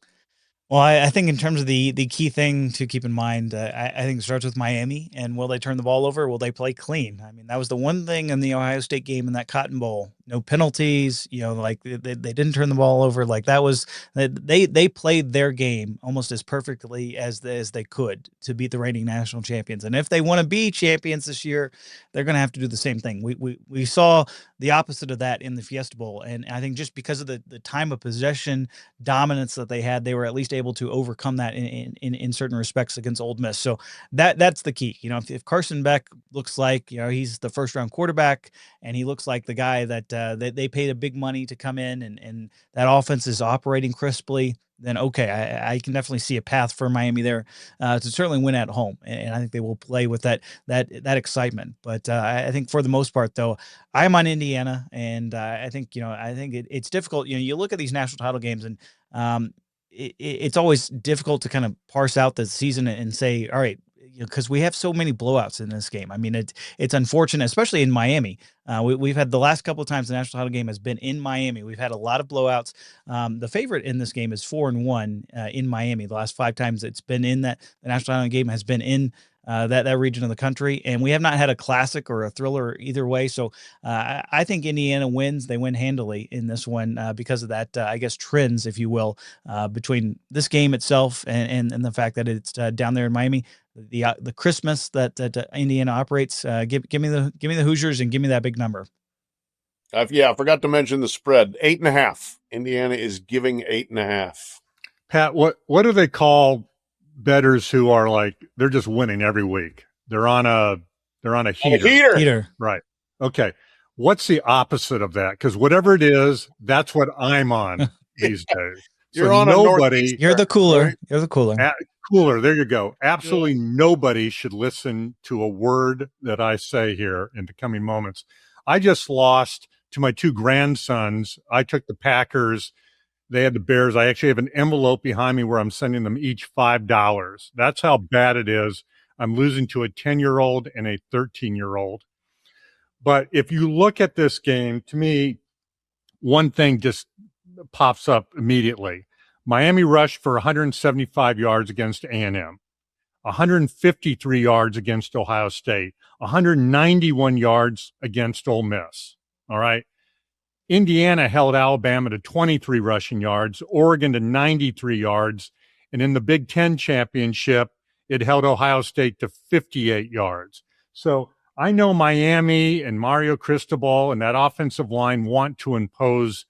Well, I think in terms of the key thing to keep in mind, I think it starts with Miami. And will they turn the ball over? Will they play clean? I mean, that was the one thing in the Ohio State game in that Cotton Bowl. No penalties, you know, like they didn't turn the ball over. Like that was, they played their game almost as perfectly as they could to beat the reigning national champions. And if they want to be champions this year, they're going to have to do the same thing. We saw the opposite of that in the Fiesta Bowl. And I think just because of the time of possession dominance that they had, they were at least able to overcome that in certain respects against Ole Miss. So that's the key. You know, if Carson Beck looks like, you know, he's the first round quarterback and he looks like the guy that they paid a big money to come in and that offense is operating crisply, then okay, I can definitely see a path for Miami there to certainly win at home, and I think they will play with that excitement. But I think for the most part, though, I'm on Indiana, and I think it's difficult. You know, you look at these national title games, and it's always difficult to kind of parse out the season and say, all right, because we have so many blowouts in this game. I mean, it's unfortunate, especially in Miami. We've had the last couple of times the national title game has been in Miami. We've had a lot of blowouts. The favorite in this game is 4-1 in Miami. The last 5 times it's been in the national title game has been in that region of the country, and we have not had a classic or a thriller either way. So I think Indiana wins. They win handily in this one because of that, I guess, trends, if you will, between this game itself and the fact that it's down there in Miami. The Christmas that Indiana operates. Give me the Hoosiers and give me that big number. I forgot to mention the spread, 8.5. Indiana is giving 8.5. Pat, what do they call bettors who are like they're just winning every week? They're on a heater. Right. Okay. What's the opposite of that? Because whatever it is, that's what I'm on these days. You're on nobody. You're the cooler. Right? You're the cooler. Cooler. There you go. Absolutely nobody should listen to a word that I say here in the coming moments. I just lost to my 2 grandsons. I took the Packers. They had the Bears. I actually have an envelope behind me where I'm sending them each $5. That's how bad it is. I'm losing to a 10-year-old and a 13-year-old. But if you look at this game, to me, one thing just pops up immediately. Miami rushed for 175 yards against A&M, 153 yards against Ohio State, 191 yards against Ole Miss. All right. Indiana held Alabama to 23 rushing yards, Oregon to 93 yards, And in the Big Ten championship, it held Ohio State to 58 yards. So I know Miami and Mario Cristobal and that offensive line want to impose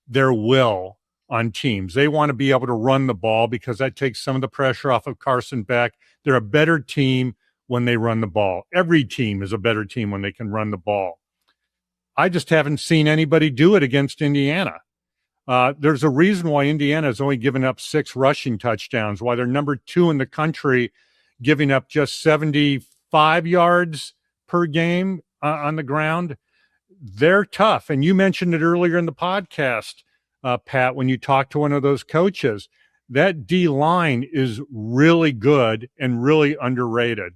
their will on teams. They want to be able to run the ball because that takes some of the pressure off of Carson Beck. They're a better team when they run the ball. Every team is a better team when they can run the ball. I just haven't seen anybody do it against Indiana. There's a reason why Indiana has only given up 6 rushing touchdowns, why they're number 2 in the country, giving up just 75 yards per game on the ground. They're tough. And you mentioned it earlier in the podcast, Pat, when you talked to one of those coaches. That D-line is really good and really underrated.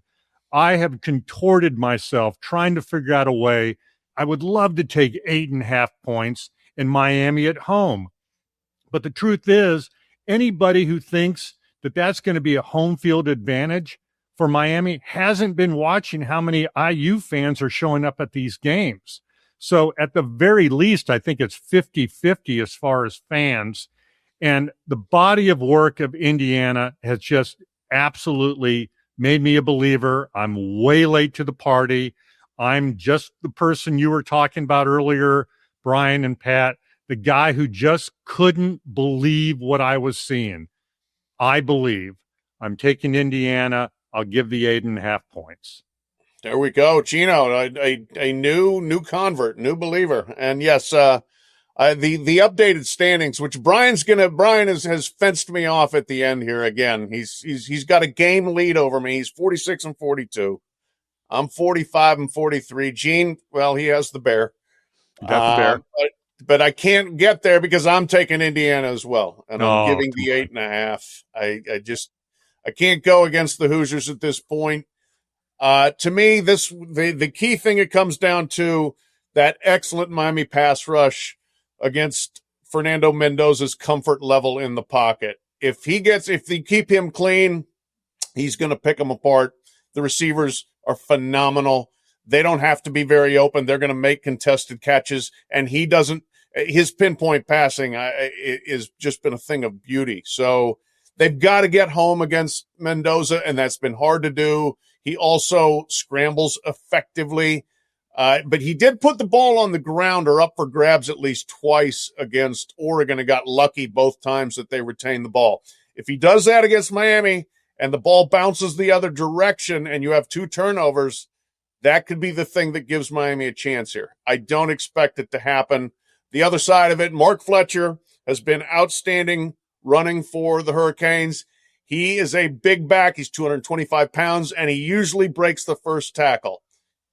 I have contorted myself trying to figure out a way. I would love to take 8.5 points in Miami at home. But the truth is, anybody who thinks that that's going to be a home field advantage for Miami hasn't been watching how many IU fans are showing up at these games. So at the very least, I think it's 50-50 as far as fans. And the body of work of Indiana has just absolutely made me a believer. I'm way late to the party. I'm just the person you were talking about earlier, Bryan and Pat, the guy who just couldn't believe what I was seeing. I believe. I'm taking Indiana. I'll give the 8.5 points. There we go. Gino, a new convert, new believer. And yes, the updated standings, which Bryan has fenced me off at the end here again. He's got a game lead over me. He's 46-42. I'm 45-43. Gene, well, he has the bear. You got the bear. But I can't get there because I'm taking Indiana as well. And I'm giving the 8.5. I can't go against the Hoosiers at this point. To me, the key thing it comes down to that excellent Miami pass rush against Fernando Mendoza's comfort level in the pocket. If they keep him clean, he's going to pick them apart. The receivers are phenomenal. They don't have to be very open. They're going to make contested catches, and his pinpoint passing is just been a thing of beauty. So they've got to get home against Mendoza, and that's been hard to do. He also scrambles effectively, but he did put the ball on the ground or up for grabs at least twice against Oregon and got lucky both times that they retained the ball. If he does that against Miami and the ball bounces the other direction and you have 2 turnovers, that could be the thing that gives Miami a chance here. I don't expect it to happen. The other side of it, Mark Fletcher has been outstanding running for the Hurricanes. He is a big back. He's 225 pounds, and he usually breaks the first tackle.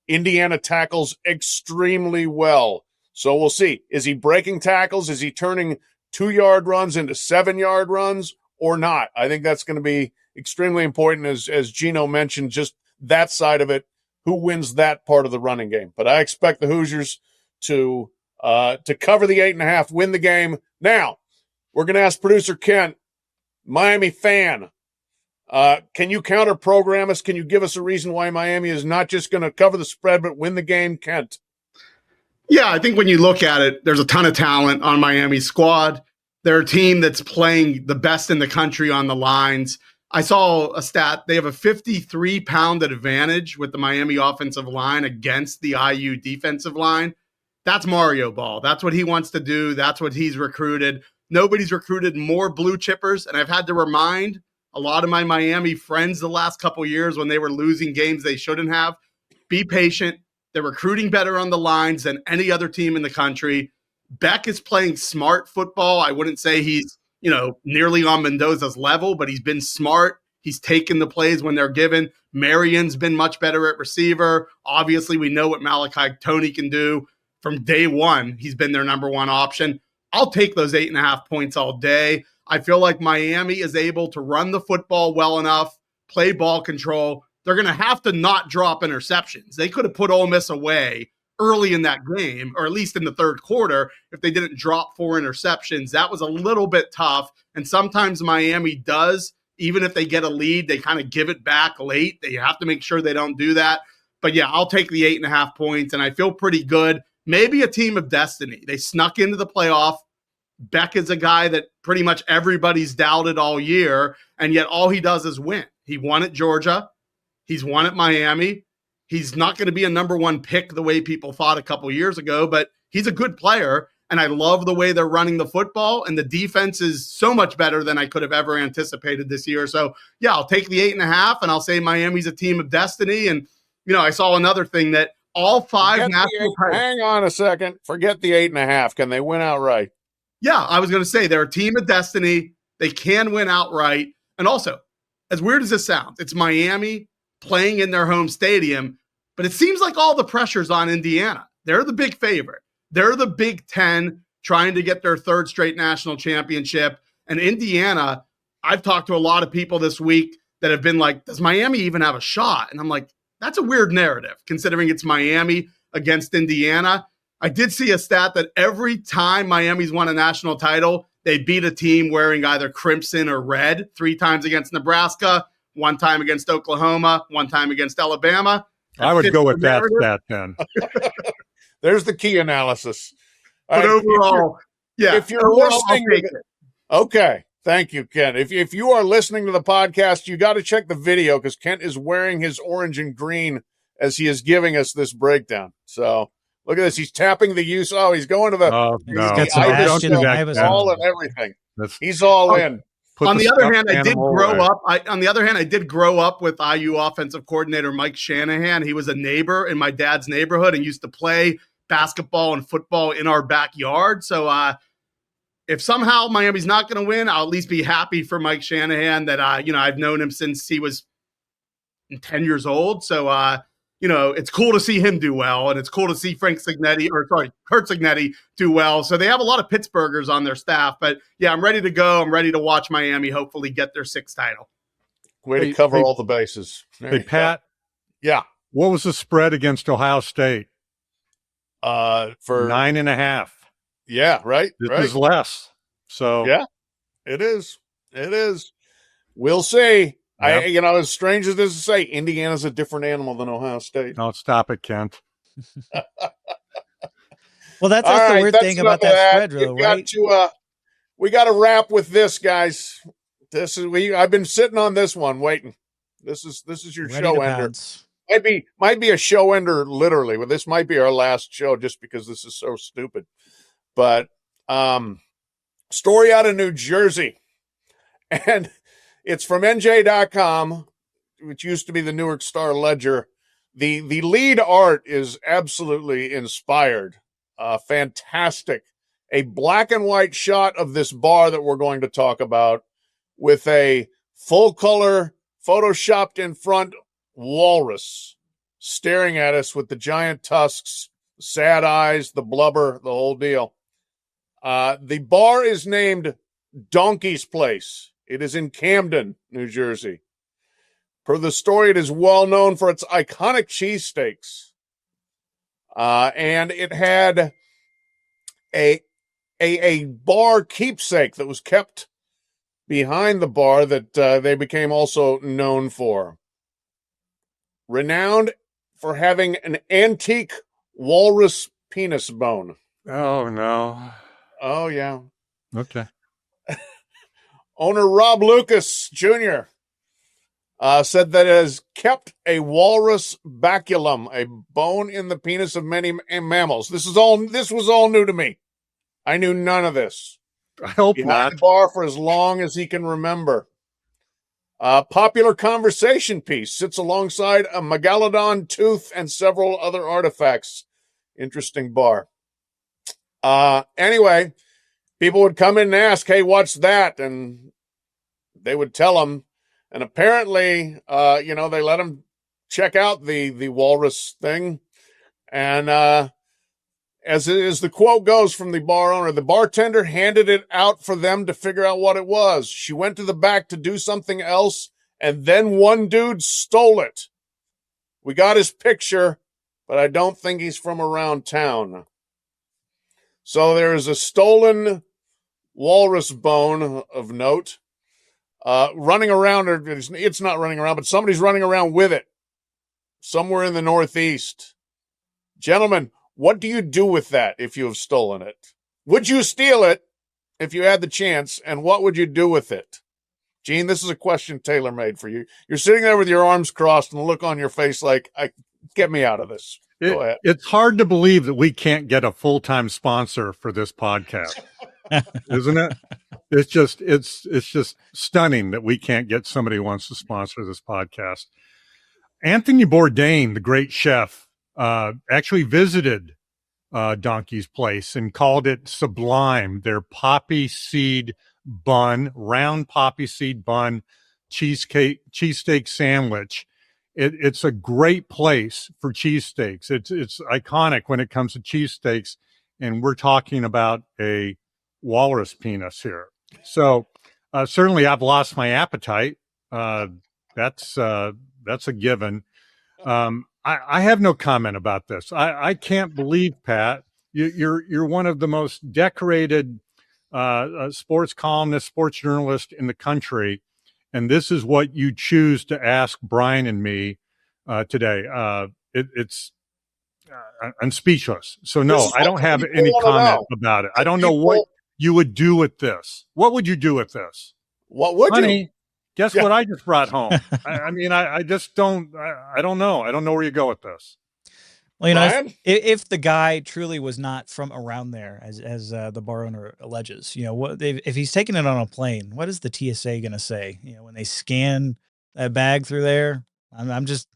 Indiana tackles extremely well. So we'll see. Is he breaking tackles? Is he turning 2-yard runs into 7-yard runs or not? I think that's going to be extremely important, as Gino mentioned, just that side of it, who wins that part of the running game. But I expect the Hoosiers to cover the 8.5, win the game. Now, we're going to ask producer Kent, Miami fan, can you counter program us? Can you give us a reason why Miami is not just going to cover the spread but win the game, Kent? Yeah, I think when you look at it, there's a ton of talent on Miami's squad. They're a team that's playing the best in the country on the lines. I saw a stat. They have a 53-pound advantage with the Miami offensive line against the IU defensive line. That's Mario ball. That's what he wants to do. That's what he's recruited. Nobody's recruited more blue chippers, and I've had to remind a lot of my Miami friends the last couple of years when they were losing games they shouldn't have, be patient. They're recruiting better on the lines than any other team in the country. Beck is playing smart football. I wouldn't say he's, nearly on Mendoza's level, but he's been smart. He's taken the plays when they're given. Marion's been much better at receiver. Obviously, we know what Malachi Toney can do. From day one, he's been their number one option. I'll take those 8.5 points all day. I feel like Miami is able to run the football well enough, play ball control. They're going to have to not drop interceptions. They could have put Ole Miss away early in that game, or at least in the third quarter, if they didn't drop 4 interceptions. That was a little bit tough. And sometimes Miami does, even if they get a lead, they kind of give it back late. They have to make sure they don't do that. But yeah, I'll take the 8.5 points, and I feel pretty good. Maybe a team of destiny. They snuck into the playoff Beck is a guy that pretty much everybody's doubted all year, and yet all he does is win. He won at Georgia. He's won at Miami. He's not going to be a number one pick the way people thought a couple years ago, but he's a good player, and I love the way they're running the football, and the defense is so much better than I could have ever anticipated this year. So, yeah, I'll take the 8.5, and I'll say Miami's a team of destiny. And, I saw another thing that all five national titles. Hang on a second. Forget the 8.5. Can they win outright? Yeah, I was going to say they're a team of destiny. They can win outright. And also, as weird as this sounds, it's Miami playing in their home stadium, but it seems like all the pressure's on Indiana. They're the big favorite. They're the Big Ten trying to get their third straight national championship. And Indiana, I've talked to a lot of people this week that have been like, does Miami even have a shot? And I'm like, that's a weird narrative considering it's Miami against Indiana. I did see a stat that every time Miami's won a national title, they beat a team wearing either crimson or red. 3 times against Nebraska, 1 time against Oklahoma, 1 time against Alabama. I would go with that stat then. There's the key analysis. But overall, if you're listening, okay, thank you, Ken. If you are listening to the podcast, you got to check the video because Kent is wearing his orange and green as he is giving us this breakdown. So look at this. He's tapping the use. Oh, he's going to the no. Don't do that. All and everything. He's all in. On the other hand, I did grow up with IU offensive coordinator Mike Shanahan. He was a neighbor in my dad's neighborhood and used to play basketball and football in our backyard. So if somehow Miami's not going to win, I'll at least be happy for Mike Shanahan that I've known him since he was 10 years old. So it's cool to see him do well, and it's cool to see Kurt Cignetti do well. So they have a lot of Pittsburghers on their staff. But, yeah, I'm ready to go. I'm ready to watch Miami hopefully get their 6th title. Way to cover all the bases. Hey, Pat. Yeah. What was the spread against Ohio State? For 9.5. Yeah, right. This is less. So yeah, it is. It is. We'll see. Yep. As strange as this is to say, Indiana's a different animal than Ohio State. Don't stop it, Kent. Well, that's the weird thing about that spread, really, right? We got to wrap with this, guys. I've been sitting on this one, waiting. This is your show ender. Might be a show ender, literally. But this might be our last show, just because this is so stupid. But story out of New Jersey, and it's from NJ.com, which used to be the Newark Star Ledger. The lead art is absolutely inspired. Fantastic. A black and white shot of this bar that we're going to talk about with a full color photoshopped in front walrus staring at us with the giant tusks, sad eyes, the blubber, the whole deal. The bar is named Donkey's Place. It is in Camden, New Jersey. Per the story, it is well known for its iconic cheesesteaks. And it had a bar keepsake that was kept behind the bar that they became also known for. Renowned for having an antique walrus penis bone. Oh, no. Oh, yeah. Okay. Owner Rob Lucas Jr. Said that it has kept a walrus baculum, a bone in the penis of many mammals. This was all new to me. I knew none of this. I hope Behind not. The bar for as long as he can remember. Popular conversation piece sits alongside a megalodon tooth and several other artifacts. Interesting bar. Anyway, people would come in and ask, hey, what's that? And they would tell them. And apparently, they let them check out the walrus thing. And as the quote goes from the bar owner, the bartender handed it out for them to figure out what it was. She went to the back to do something else, and then one dude stole it. We got his picture, but I don't think he's from around town. So there is a stolen walrus bone of note. Running around, or it's not running around, but somebody's running around with it somewhere in the Northeast. Gentlemen, what do you do with that if you have stolen it? Would you steal it? if you had the chance, and what would you do with it? Gene, this is a question tailor-made for you. You're sitting there with your arms crossed and the look on your face like, get me out of this. Go ahead. It's hard to believe that we can't get a full-time sponsor for this podcast, isn't it? It's just stunning that we can't get somebody who wants to sponsor this podcast. Anthony Bourdain, the great chef, actually visited Donkey's Place and called it sublime. Their poppy seed bun, round poppy seed bun, cheesesteak sandwich. It's a great place for cheesesteaks. It's iconic when it comes to cheesesteaks, and we're talking about a walrus penis here. So certainly I've lost my appetite. That's a given. I have no comment about this. I can't believe, Pat, you're one of the most decorated sports columnists, sports journalists in the country, and this is what you choose to ask Bryan and me today. I'm speechless. So no, I don't have any comment about it. I don't know what you would do with this. What would you do with this? What would you? Guess what I just brought home? I just don't. I don't know. I don't know where you go with this. Well, you know, if the guy truly was not from around there, as the bar owner alleges, you know, what if he's taking it on a plane, what is the TSA going to say? You know, when they scan that bag through there, I'm just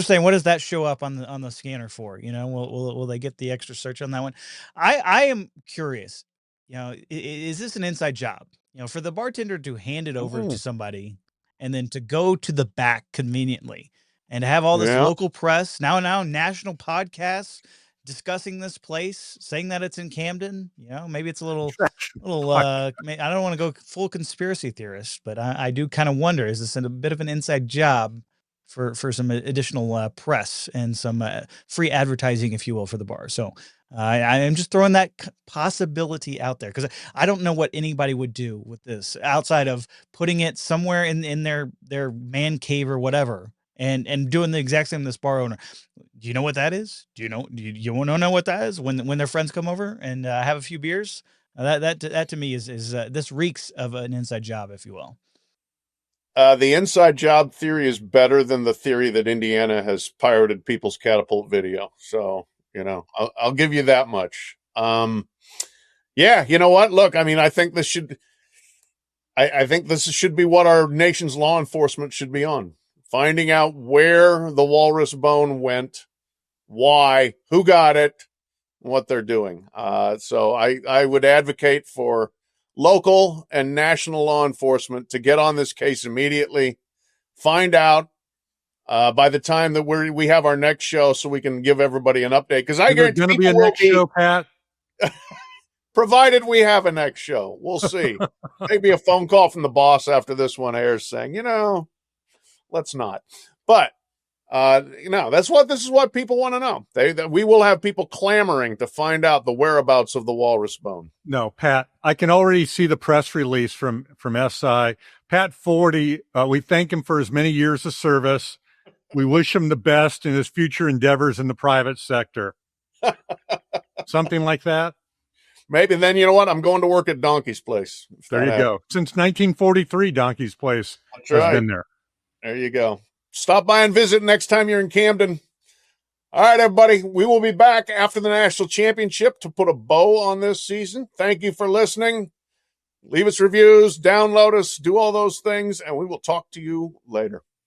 saying, what does that show up on the scanner for? You know, will they get the extra search on that one? I am curious. You know, is this an inside job? You know, for the bartender to hand it over to somebody and then to go to the back conveniently and to have all this local press, now national podcasts discussing this place, saying that it's in Camden. You know, maybe it's a little, I don't want to go full conspiracy theorist, but I do kind of wonder, is this a bit of an inside job for some additional press and some free advertising, if you will, for the bar? So I am just throwing that possibility out there because I don't know what anybody would do with this outside of putting it somewhere in their man cave or whatever and doing the exact same this bar owner. Do you know what that is? Do you want to know what that is when their friends come over and have a few beers? That to me is this reeks of an inside job, if you will. The inside job theory is better than the theory that Indiana has pirated people's catapult video. So, you know, I'll give you that much. Yeah, you know what? Look, I mean, I think this should be what our nation's law enforcement should be on. Finding out where the walrus bone went, why, who got it, what they're doing. So I would advocate for local and national law enforcement to get on this case immediately, find out by the time that we have our next show so we can give everybody an update. Because I guarantee there's going to be a next show, Pat. Provided we have a next show. We'll see. Maybe a phone call from the boss after this one airs saying, you know, let's not. But you know, this is what people want to know. We will have people clamoring to find out the whereabouts of the walrus bone. No, Pat, I can already see the press release from SI. Pat Forde, we thank him for his many years of service. We wish him the best in his future endeavors in the private sector. Something like that. Maybe. Then, you know what? I'm going to work at Donkey's Place. There you go. Since 1943, Donkey's Place has been there. There you go. Stop by and visit next time you're in Camden. All right, everybody. We will be back after the national championship to put a bow on this season. Thank you for listening. Leave us reviews, download us, do all those things, and we will talk to you later.